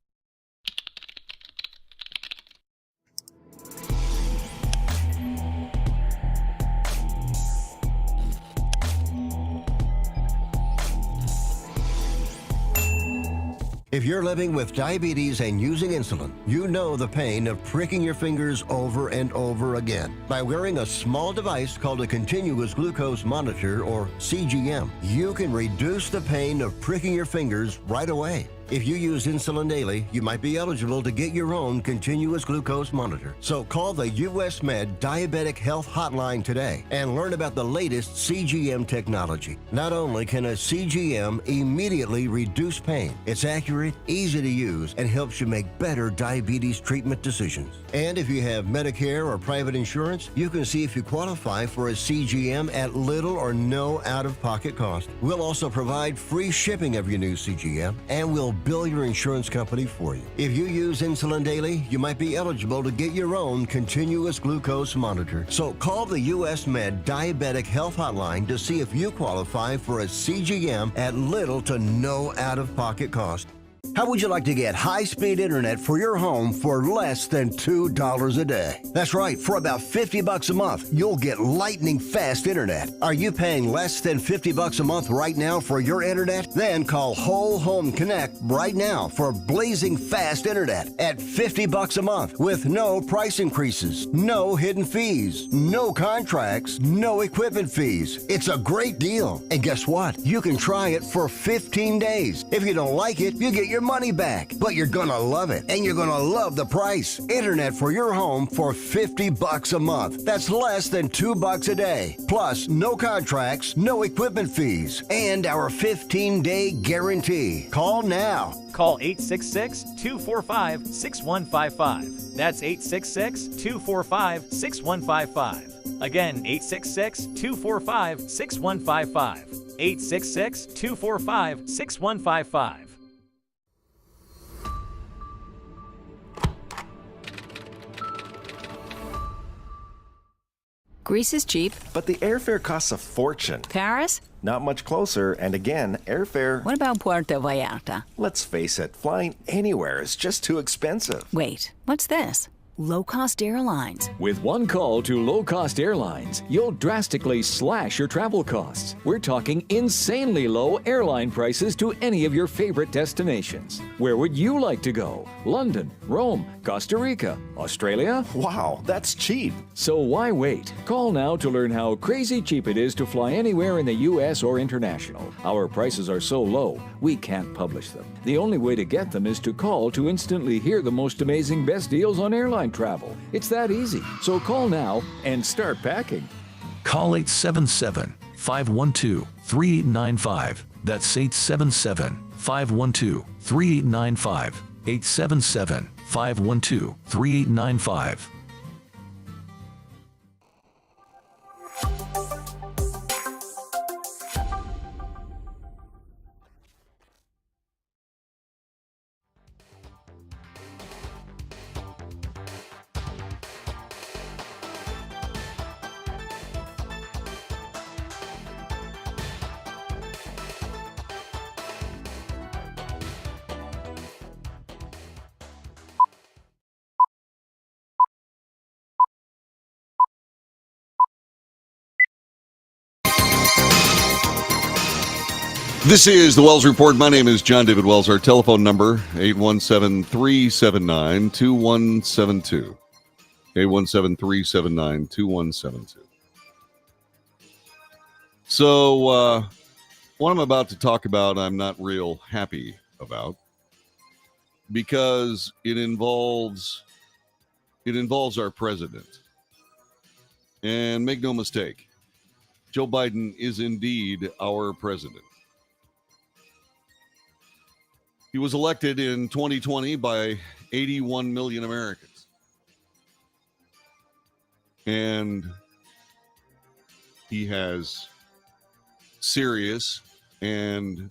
If you're living with diabetes and using insulin, you know the pain of pricking your fingers over and over again. By wearing a small device called a continuous glucose monitor, or CGM, you can reduce the pain of pricking your fingers right away. If you use insulin daily, you might be eligible to get your own continuous glucose monitor. So call the US Med Diabetic Health Hotline today and learn about the latest CGM technology. Not only can a CGM immediately reduce pain, it's accurate, easy to use, and helps you make better diabetes treatment decisions. And if you have Medicare or private insurance, you can see if you qualify for a CGM at little or no out-of-pocket cost. We'll also provide free shipping of your new CGM, and we'll bill your insurance company for you. If you use insulin daily, you might be eligible to get your own continuous glucose monitor. So call the US Med Diabetic Health Hotline to see if you qualify for a CGM at little to no out-of-pocket cost. How would you like to get high-speed internet for your home for less than $2 a day? That's right, for about $50 a month, you'll get lightning fast internet. Are you paying less than $50 a month right now for your internet? Then call Whole Home Connect right now for blazing fast internet at $50 a month with no price increases, no hidden fees, no contracts, no equipment fees. It's a great deal. And guess what? You can try it for 15 days. If you don't like it, you get your money back, but you're gonna love it, and you're gonna love the price. Internet for your home for $50 a month. That's less than $2 a day. Plus, no contracts, no equipment fees, and our 15-day guarantee. Call now. Call 866-245-6155. That's 866-245-6155. Again, 866-245-6155. 866-245-6155. Greece is cheap. But the airfare costs a fortune. Paris? Not much closer, and again, airfare... What about Puerto Vallarta? Let's face it, flying anywhere is just too expensive. Wait, what's this? Low-cost airlines. With one call to low-cost airlines, you'll drastically slash your travel costs. We're talking insanely low airline prices to any of your favorite destinations. Where would you like to go? London, Rome, Costa Rica, Australia? Wow, that's cheap. So why wait? Call now to learn how crazy cheap it is to fly anywhere in the U.S. or international. Our prices are so low, we can't publish them. The only way to get them is to call to instantly hear the most amazing best deals on airline travel. It's that easy. So call now and start packing. Call 877-512-3895. That's 877-512-3895. 877-512-3895. This is the Wells Report. My name is John David Wells. Our telephone number, 817-379-2172. 817-379-2172. So, what I'm about to talk about, I'm not real happy about because it involves our president. And make no mistake, Joe Biden is indeed our president. He was elected in 2020 by 81 million Americans. And he has serious and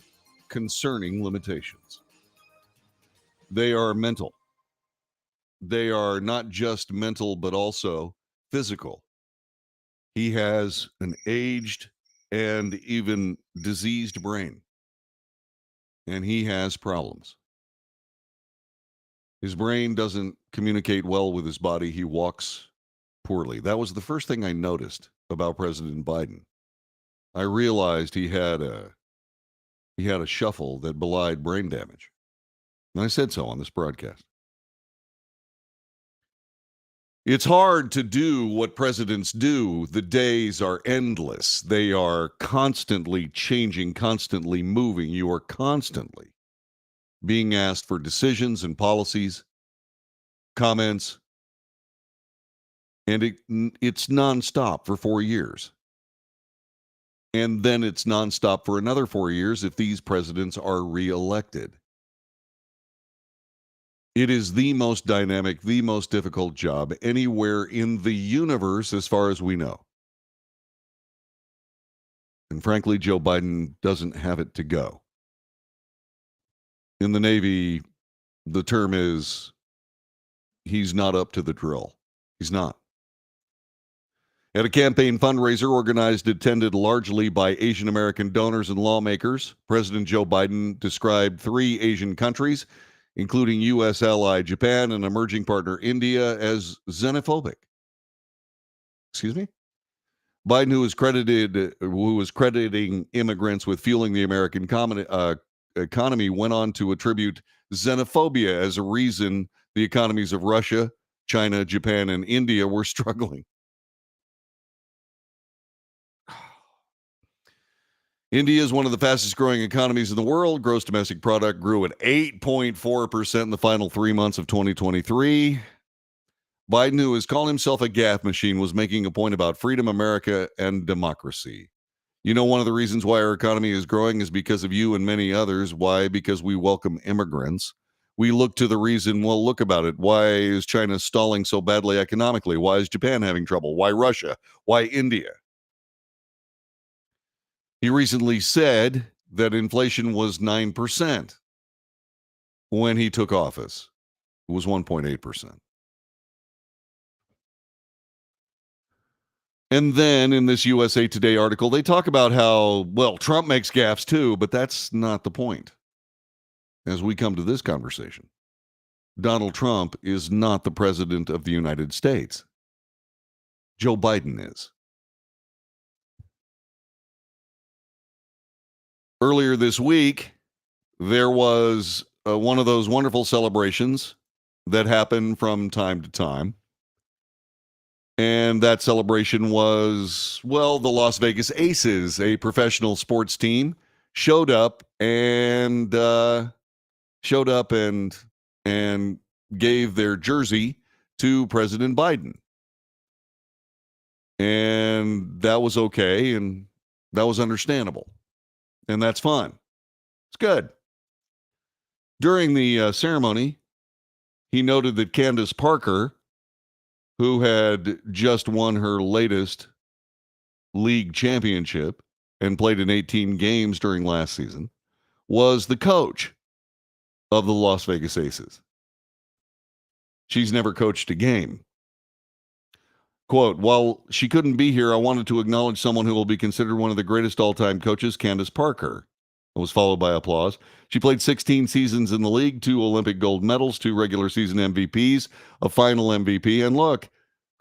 concerning limitations. They are mental. They are not just mental, but also physical. He has an aged and even diseased brain. And he has problems. His brain doesn't communicate well with his body. He walks poorly. That was the first thing I noticed about President Biden. I realized he had a shuffle that belied brain damage. And I said so on this broadcast. It's hard to do what presidents do. The days are endless. They are constantly changing, constantly moving. You are constantly being asked for decisions and policies, comments, and it's nonstop for 4 years. And then it's nonstop for another 4 years if these presidents are reelected. It is the most dynamic, the most difficult job anywhere in the universe as far as we know. And frankly, Joe Biden doesn't have it to go. In the Navy, the term is he's not up to the drill. He's not. At a campaign fundraiser organized and attended largely by Asian American donors and lawmakers, President Joe Biden described 3 Asian countries, including U.S. ally Japan and emerging partner India, as xenophobic. Excuse me? Biden, who was crediting immigrants with fueling the American economy, went on to attribute xenophobia as a reason the economies of Russia, China, Japan, and India were struggling. India is one of the fastest growing economies in the world. Gross domestic product grew at 8.4% in the final 3 months of 2023. Biden, who has called himself a gaffe machine, was making a point about freedom, America, and democracy. You know, one of the reasons why our economy is growing is because of you and many others. Why? Because we welcome immigrants. We look to the reason, well, look about it. Why is China stalling so badly economically? Why is Japan having trouble? Why Russia? Why India? He recently said that inflation was 9% when he took office. It was 1.8%. And then in this USA Today article, they talk about how, well, Trump makes gaffes too, but that's not the point. As we come to this conversation, Donald Trump is not the president of the United States. Joe Biden is. Earlier this week, there was one of those wonderful celebrations that happen from time to time. And that celebration was, well, the Las Vegas Aces, a professional sports team, showed up and gave their jersey to President Biden. And that was okay, and that was understandable. And that's fun. It's good. During the ceremony, he noted that Candace Parker, who had just won her latest league championship and played in 18 games during last season, was the coach of the Las Vegas Aces. She's never coached a game. Quote, while she couldn't be here, I wanted to acknowledge someone who will be considered one of the greatest all-time coaches, Candace Parker. It was followed by applause. She played 16 seasons in the league, 2 Olympic gold medals, 2 regular season MVPs, a final MVP, and look,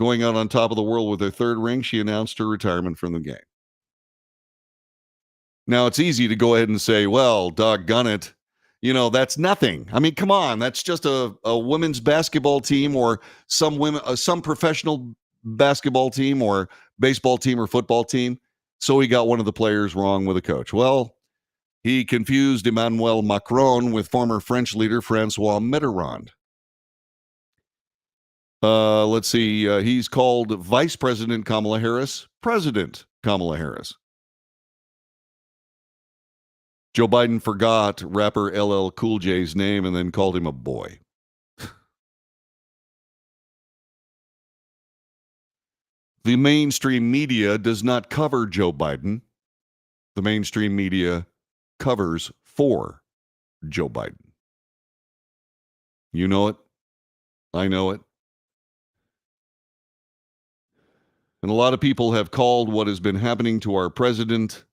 going out on top of the world with her 3rd ring, she announced her retirement from the game. Now, it's easy to go ahead and say, well, doggone it, that's nothing. I mean, come on, that's just a women's basketball team or some professional basketball team or baseball team or football team. So he got one of the players wrong with a coach. Well, he confused Emmanuel Macron with former French leader Francois Mitterrand. Let's see. He's called Vice President Kamala Harris President Kamala Harris. Joe Biden forgot rapper LL Cool J's name and then called him a boy. The mainstream media does not cover Joe Biden. The mainstream media covers for Joe Biden. You know it. I know it. And a lot of people have called what has been happening to our president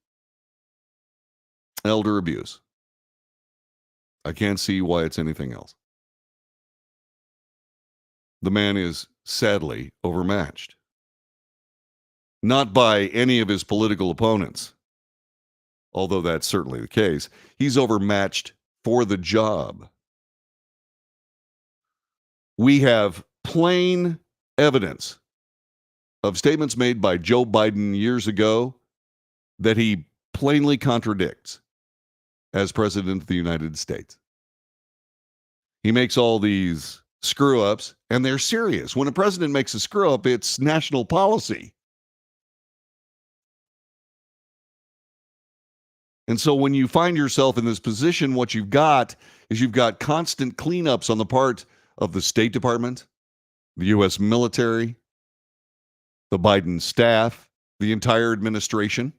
elder abuse. I can't see why it's anything else. The man is sadly overmatched. Not by any of his political opponents, although that's certainly the case. He's overmatched for the job. We have plain evidence of statements made by Joe Biden years ago that he plainly contradicts as President of the United States. He makes all these screw-ups, and they're serious. When a president makes a screw-up, it's national policy. And so when you find yourself in this position, what you've got is you've got constant cleanups on the part of the State Department, the U.S. military, the Biden staff, the entire administration.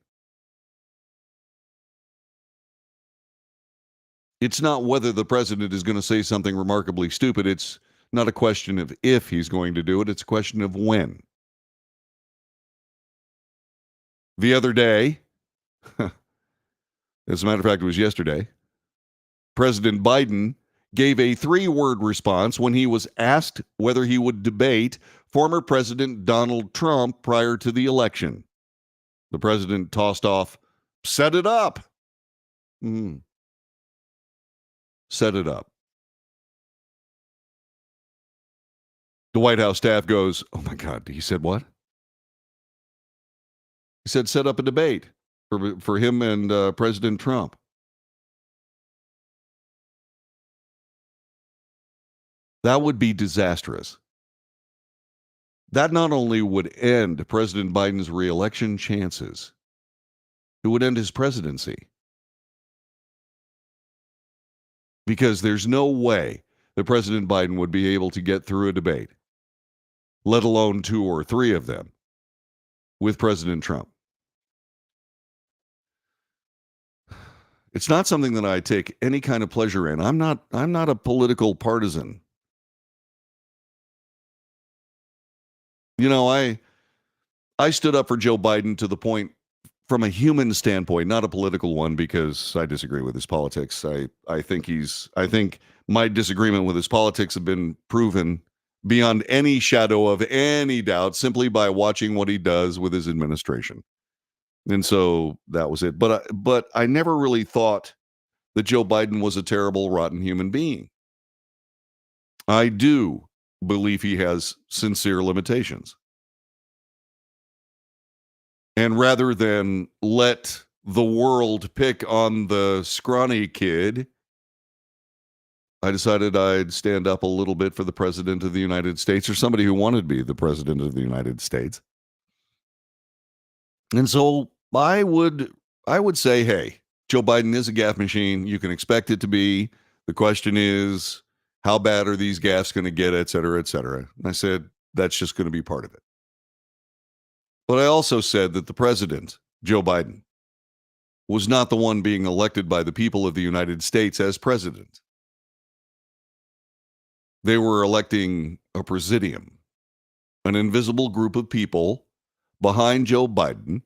It's not whether the president is going to say something remarkably stupid. It's not a question of if he's going to do it. It's a question of when. The other day, as a matter of fact, it was yesterday, President Biden gave a 3-word response when he was asked whether he would debate former President Donald Trump prior to the election. The president tossed off, "Set it up." Set it up. The White House staff goes, "Oh my God," he said what? He said set up a debate for him and President Trump. That would be disastrous. That not only would end President Biden's reelection chances, it would end his presidency. Because there's no way that President Biden would be able to get through a debate, let alone 2 or 3 of them, with President Trump. It's not something that I take any kind of pleasure in. I'm not a political partisan. I stood up for Joe Biden to the point from a human standpoint, not a political one, because I disagree with his politics. I think my disagreement with his politics have been proven beyond any shadow of any doubt simply by watching what he does with his administration. And so that was it. But I never really thought that Joe Biden was a terrible, rotten human being. I do believe he has sincere limitations. And rather than let the world pick on the scrawny kid, I decided I'd stand up a little bit for the President of the United States, or somebody who wanted to be the President of the United States. And so I would say, hey, Joe Biden is a gaffe machine. You can expect it to be. The question is, how bad are these gaffes going to get, et cetera, et cetera. And I said, that's just going to be part of it. But I also said that the president, Joe Biden, was not the one being elected by the people of the United States as president. They were electing a presidium, an invisible group of people behind Joe Biden,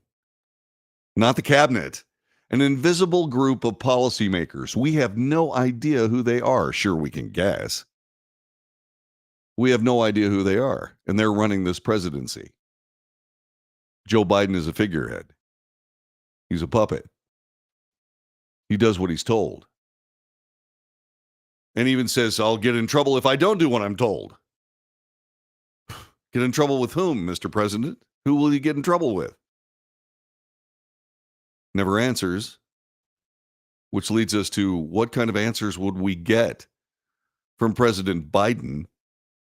not the cabinet, an invisible group of policymakers. We have no idea who they are. Sure, we can guess. We have no idea who they are, and they're running this presidency. Joe Biden is a figurehead. He's a puppet. He does what he's told. And even says, I'll get in trouble if I don't do what I'm told. Get in trouble with whom, Mr. President? Who will you get in trouble with? Never answers. Which leads us to, what kind of answers would we get from President Biden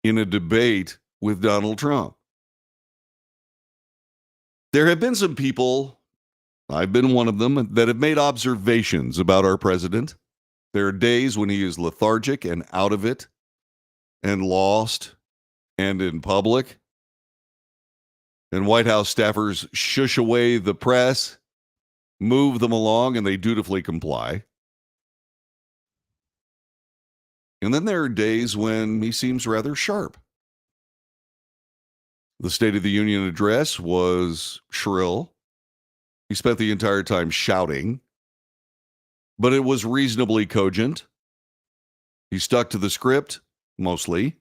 in a debate with Donald Trump? There have been some people, I've been one of them, that have made observations about our president. There are days when he is lethargic and out of it and lost and in public. And White House staffers shush away the press, move them along, and they dutifully comply. And then there are days when he seems rather sharp. The State of the Union address was shrill. He spent the entire time shouting, but it was reasonably cogent. He stuck to the script, mostly.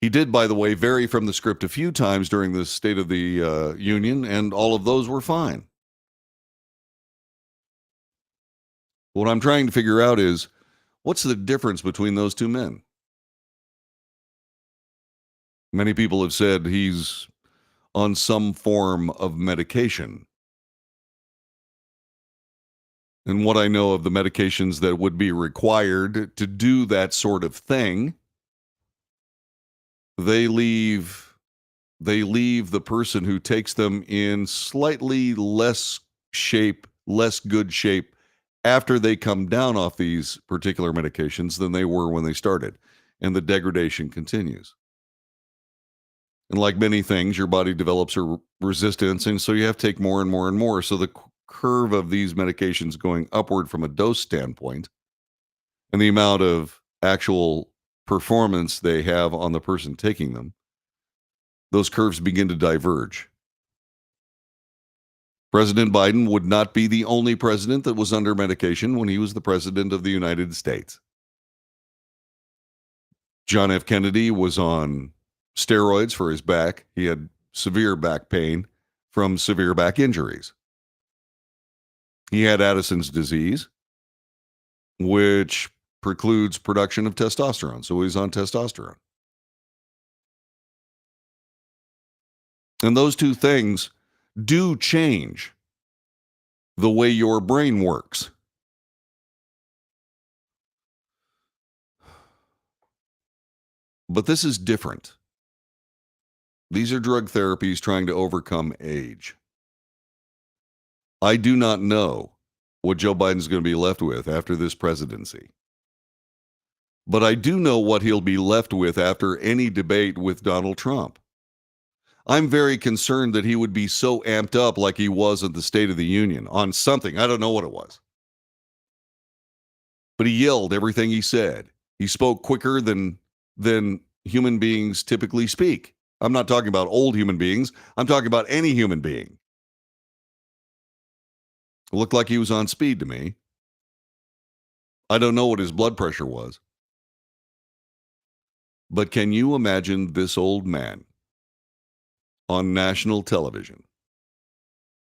He did, by the way, vary from the script a few times during the State of the Union, and all of those were fine. What I'm trying to figure out is, what's the difference between those two men? Many people have said he's on some form of medication. And what I know of the medications that would be required to do that sort of thing, they leave the person who takes them in slightly less good shape after they come down off these particular medications than they were when they started. And the degradation continues. And like many things, your body develops a resistance, and so you have to take more and more and more. So the curve of these medications going upward from a dose standpoint and the amount of actual performance they have on the person taking them, those curves begin to diverge. President Biden would not be the only president that was under medication when he was the president of the United States. John F. Kennedy was on steroids for his back. He had severe back pain from severe back injuries. He had Addison's disease, which precludes production of testosterone. So he's on testosterone. And those two things do change the way your brain works. But this is different. These are drug therapies trying to overcome age. I do not know what Joe Biden's going to be left with after this presidency. But I do know what he'll be left with after any debate with Donald Trump. I'm very concerned that he would be so amped up like he was at the State of the Union on something. I don't know what it was. But he yelled everything he said. He spoke quicker than human beings typically speak. I'm not talking about old human beings. I'm talking about any human being. It looked like he was on speed to me. I don't know what his blood pressure was. But can you imagine this old man on national television,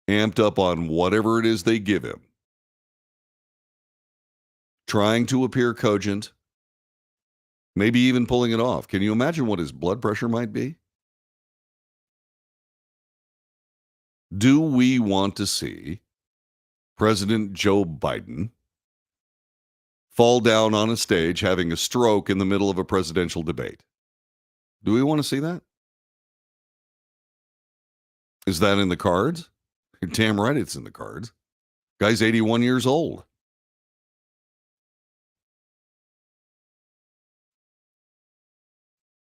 amped up on whatever it is they give him, trying to appear cogent, maybe even pulling it off? Can you imagine what his blood pressure might be? Do we want to see President Joe Biden fall down on a stage having a stroke in the middle of a presidential debate? Do we want to see that? Is that in the cards? You're damn right it's in the cards. Guy's 81 years old.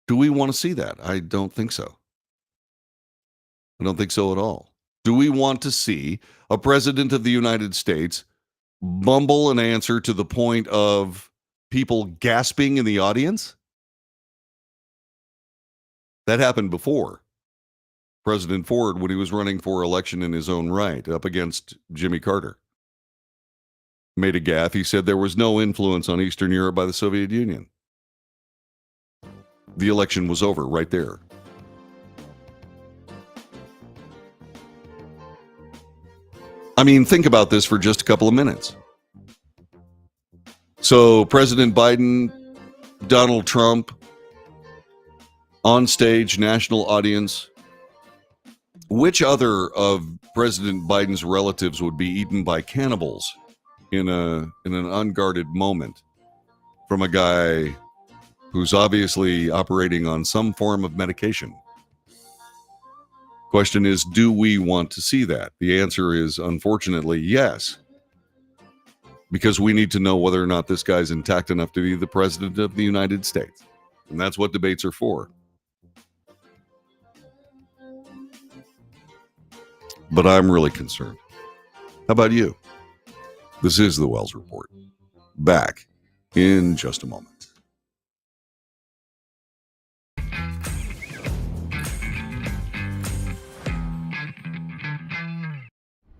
Do we want to see that? I don't think so. I don't think so at all. Do we want to see a president of the United States mumble an answer to the point of people gasping in the audience? That happened before. President Ford, when he was running for election in his own right, up against Jimmy Carter, made a gaffe. He said there was no influence on Eastern Europe by the Soviet Union. The election was over right there. I mean, think about this for just a couple of minutes. So President Biden, Donald Trump, on stage, national audience. Which other of President Biden's relatives would be eaten by cannibals in an unguarded moment from a guy who's obviously operating on some form of medication? Question is, do we want to see that? The answer is, unfortunately, yes. Because we need to know whether or not this guy's intact enough to be the president of the United States. And that's what debates are for. But I'm really concerned. How about you? This is the Wells Report. Back in just a moment.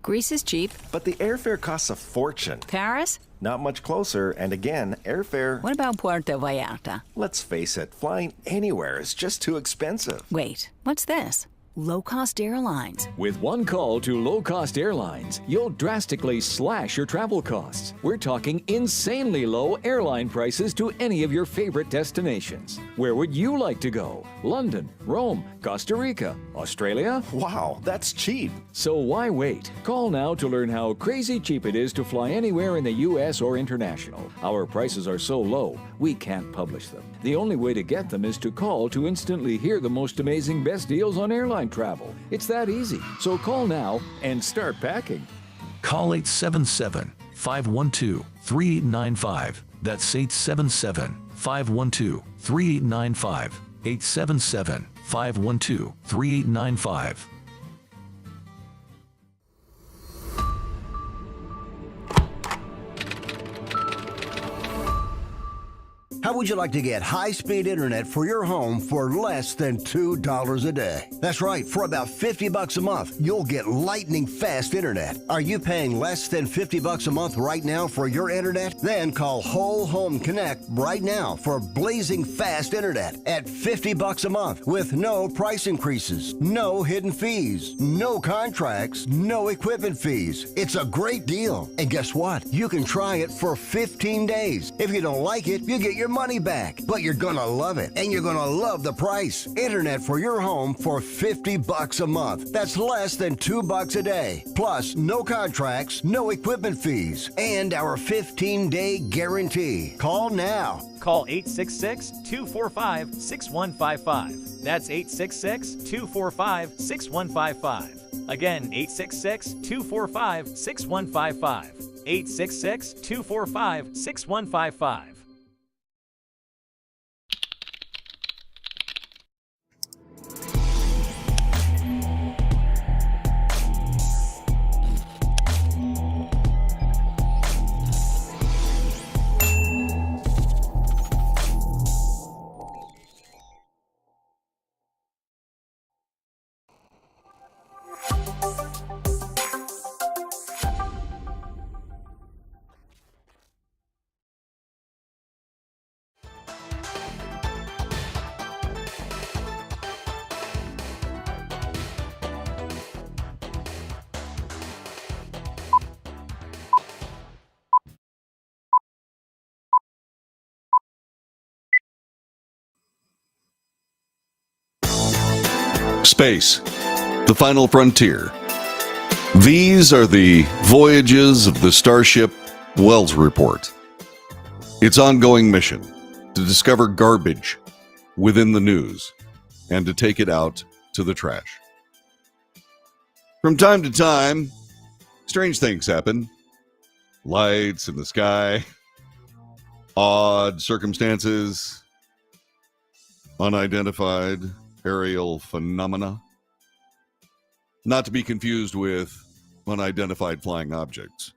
Greece is cheap. But the airfare costs a fortune. Paris? Not much closer, and again, airfare... What about Puerto Vallarta? Let's face it, flying anywhere is just too expensive. Wait, what's this? Low-cost airlines. With one call to low-cost airlines, you'll drastically slash your travel costs. We're talking insanely low airline prices to any of your favorite destinations. Where would you like to go? London, Rome, Costa Rica, Australia? Wow, that's cheap. So why wait? Call now to learn how crazy cheap it is to fly anywhere in the U.S. or international. Our prices are so low, we can't publish them. The only way to get them is to call to instantly hear the most amazing best deals on airline travel. It's that easy. So call now and start packing. Call 877-512-3895. That's 877-512-3895. 877-512-3895. How would you like to get high-speed internet for your home for less than $2 a day? That's right, for about $50 a month, you'll get lightning fast internet. Are you paying less than $50 a month right now for your internet? Then call Whole Home Connect right now for blazing fast internet at $50 a month with no price increases, no hidden fees, no contracts, no equipment fees. It's a great deal. And guess what? You can try it for 15 days. If you don't like it, you get your money back, but you're gonna love it, and you're gonna love the price. Internet for your home for $50 a month. That's less than $2 a day. Plus, no contracts, no equipment fees, and our 15-day guarantee. Call now. Call 866-245-6155. That's 866-245-6155. Again, 866-245-6155. 866-245-6155. Space, the final frontier. These are the voyages of the Starship Wells Report. Its ongoing mission to discover garbage within the news and to take it out to the trash. From time to time, strange things happen. Lights in the sky, odd circumstances, unidentified aerial phenomena. Not to be confused with unidentified flying objects.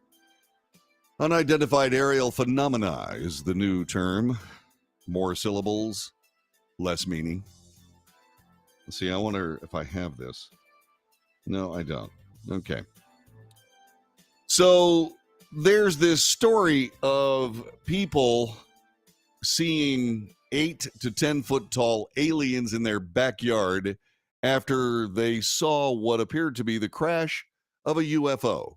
Unidentified aerial phenomena is the new term. More syllables, less meaning. Let's see, I wonder if I have this. No, I don't. Okay. So there's this story of people seeing 8 to 10 foot tall aliens in their backyard after they saw what appeared to be the crash of a UFO.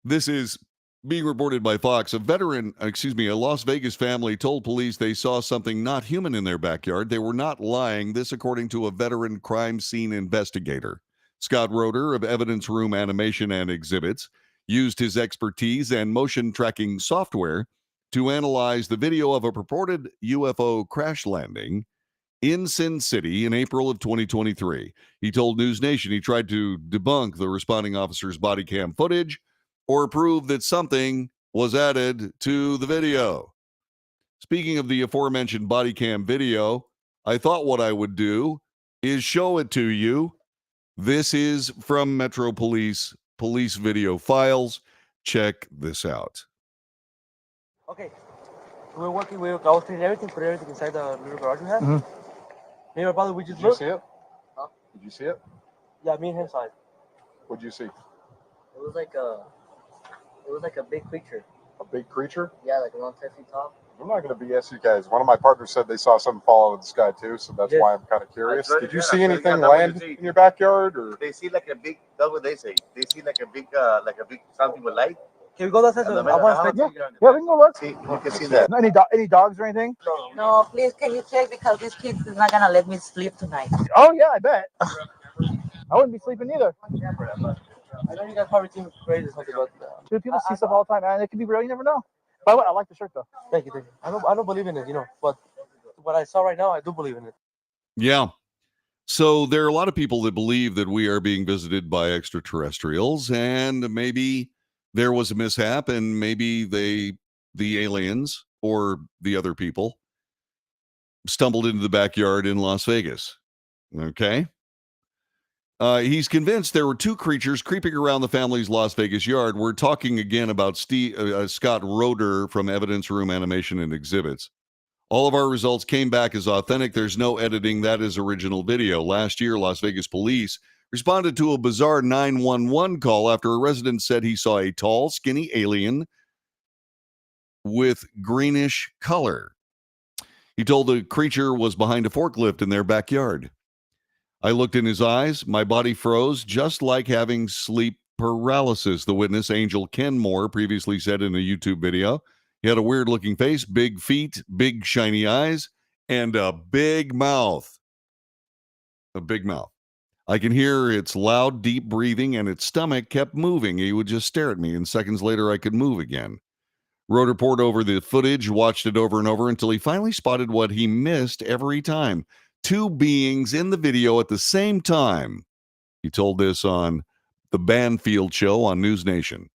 This is being reported by Fox. A Las Vegas family told police they saw something not human in their backyard. They were not lying. This, according to a veteran crime scene investigator. Scott Roeder of Evidence Room Animation and Exhibits used his expertise and motion tracking software to analyze the video of a purported UFO crash landing in Sin City in April of 2023. He told News Nation he tried to debunk the responding officer's body cam footage or prove that something was added to the video. Speaking of the aforementioned body cam video, I thought what I would do is show it to you. This is from Metro Police video files. Check this out. Okay, we're working. I was cleaning everything, put everything inside the little garage we have. Me and my brother, we just looked. Did you see it? Huh? Did you see it? Yeah, me and him saw it. What'd you see? It was like a big creature. A big creature? Yeah, like around 10 feet tall. I'm not going to BS you guys. One of my partners said they saw something fall out of the sky too, so that's why I'm kind of curious. Did you see anything land in your backyard, or? They see like a big. That's what they say. They see like a big something with light. Can we go outside? I want to yeah, we can go look. See, you can see that. Any dogs or anything? No, please, can you check because this kid is not gonna let me sleep tonight. Oh yeah, I bet. I wouldn't be sleeping either. I know you guys probably think crazy something about that. Dude, people see stuff all the time, and it could be real. You never know. But I like the shirt though. Thank you. I don't believe in it, but what I saw right now, I do believe in it. Yeah. So there are a lot of people that believe that we are being visited by extraterrestrials, and maybe there was a mishap, and maybe the aliens or the other people stumbled into the backyard in Las Vegas. Okay. He's convinced there were two creatures creeping around the family's Las Vegas yard. We're talking again about Scott Roeder from Evidence Room Animation and Exhibits. All of our results came back as authentic. There's no editing. That is original video. Last year, Las Vegas police responded to a bizarre 911 call after a resident said he saw a tall, skinny alien with greenish color. He told the creature was behind a forklift in their backyard. I looked in his eyes. My body froze, just like having sleep paralysis, the witness, Angel Kenmore, previously said in a YouTube video. He had a weird-looking face, big feet, big shiny eyes, and a big mouth. A big mouth. I can hear its loud, deep breathing, and its stomach kept moving. He would just stare at me, and seconds later, I could move again. Roeder pored over the footage, watched it over and over until he finally spotted what he missed every time. Two beings in the video at the same time. He told this on the Banfield Show on News Nation.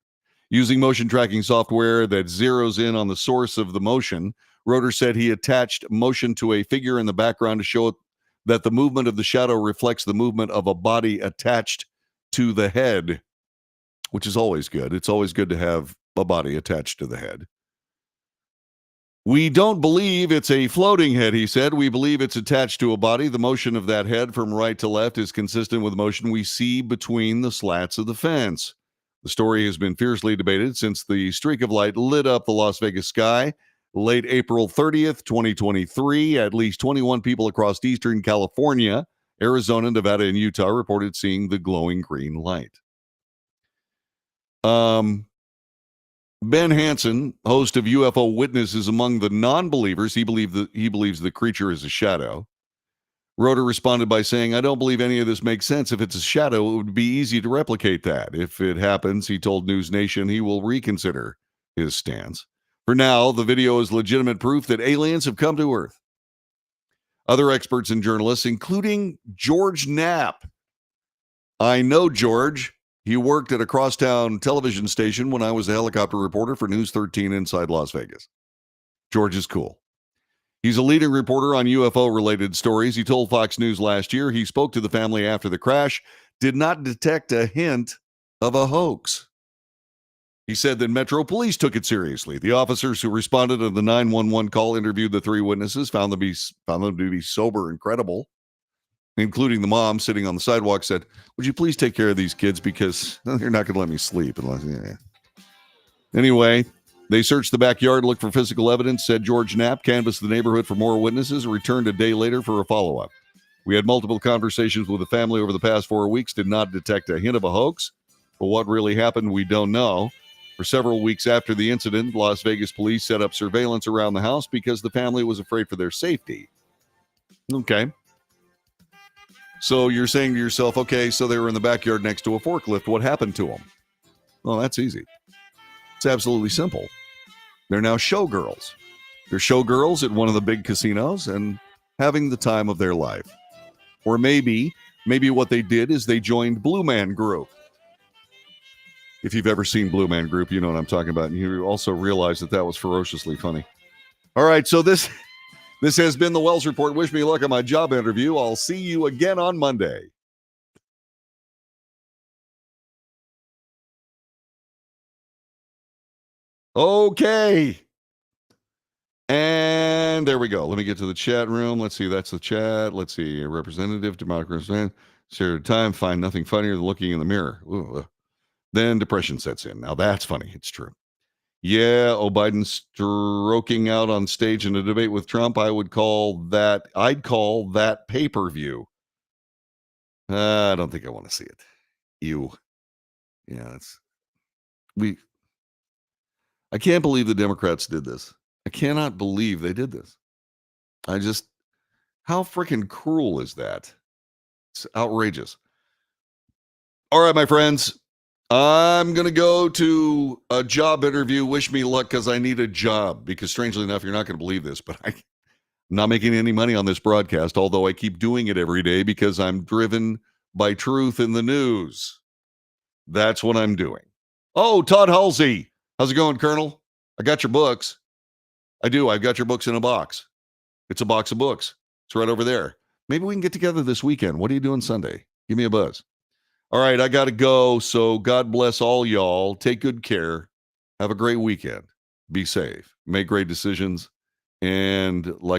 Using motion tracking software that zeroes in on the source of the motion, Roeder said he attached motion to a figure in the background to show that the movement of the shadow reflects the movement of a body attached to the head, which is always good. It's always good to have a body attached to the head. We don't believe it's a floating head, he said. We believe it's attached to a body. The motion of that head from right to left is consistent with the motion we see between the slats of the fence. The story has been fiercely debated since the streak of light lit up the Las Vegas sky. Late April 30th, 2023, at least 21 people across eastern California, Arizona, Nevada, and Utah reported seeing the glowing green light. Ben Hansen, host of UFO Witness, is among the non-believers. He believes the creature is a shadow. Roeder responded by saying, I don't believe any of this makes sense. If it's a shadow, it would be easy to replicate that. If it happens, he told News Nation, he will reconsider his stance. For now, the video is legitimate proof that aliens have come to Earth. Other experts and journalists, including George Knapp. I know George. He worked at a crosstown television station when I was a helicopter reporter for News 13 inside Las Vegas. George is cool. He's a leading reporter on UFO-related stories. He told Fox News last year he spoke to the family after the crash, did not detect a hint of a hoax. He said that Metro Police took it seriously. The officers who responded to the 911 call interviewed the three witnesses, found them to be sober and credible, including the mom sitting on the sidewalk, said, would you please take care of these kids because you're not going to let me sleep. Anyway, they searched the backyard, looked for physical evidence, said George Knapp, canvassed the neighborhood for more witnesses, returned a day later for a follow-up. We had multiple conversations with the family over the past 4 weeks, did not detect a hint of a hoax. But what really happened, we don't know. For several weeks after the incident, Las Vegas police set up surveillance around the house because the family was afraid for their safety. Okay. So you're saying to yourself, okay, so they were in the backyard next to a forklift. What happened to them? Well, that's easy. It's absolutely simple. They're now showgirls. They're showgirls at one of the big casinos and having the time of their life. Or maybe what they did is they joined Blue Man Group. If you've ever seen Blue Man Group, you know what I'm talking about. And you also realize that was ferociously funny. All right, so this has been the Wells Report. Wish me luck on my job interview. I'll see you again on Monday. Okay. And there we go. Let me get to the chat room. Let's see. That's the chat. Let's see. A representative, democracy, share time, find nothing funnier than looking in the mirror. Ooh. Then depression sets in. Now that's funny. It's true. Yeah, Biden stroking out on stage in a debate with Trump. I'd call that pay-per-view. I don't think I want to see it. Ew. Yeah, I can't believe the Democrats did this. I cannot believe they did this. How freaking cruel is that? It's outrageous. All right, my friends. I'm going to go to a job interview. Wish me luck because I need a job. Because strangely enough, you're not going to believe this, but I'm not making any money on this broadcast, although I keep doing it every day because I'm driven by truth in the news. That's what I'm doing. Oh, Todd Halsey. How's it going, Colonel? I got your books. I do. I've got your books in a box. It's a box of books. It's right over there. Maybe we can get together this weekend. What are you doing Sunday? Give me a buzz. All right, I got to go. So God bless all y'all. Take good care. Have a great weekend. Be safe. Make great decisions. And like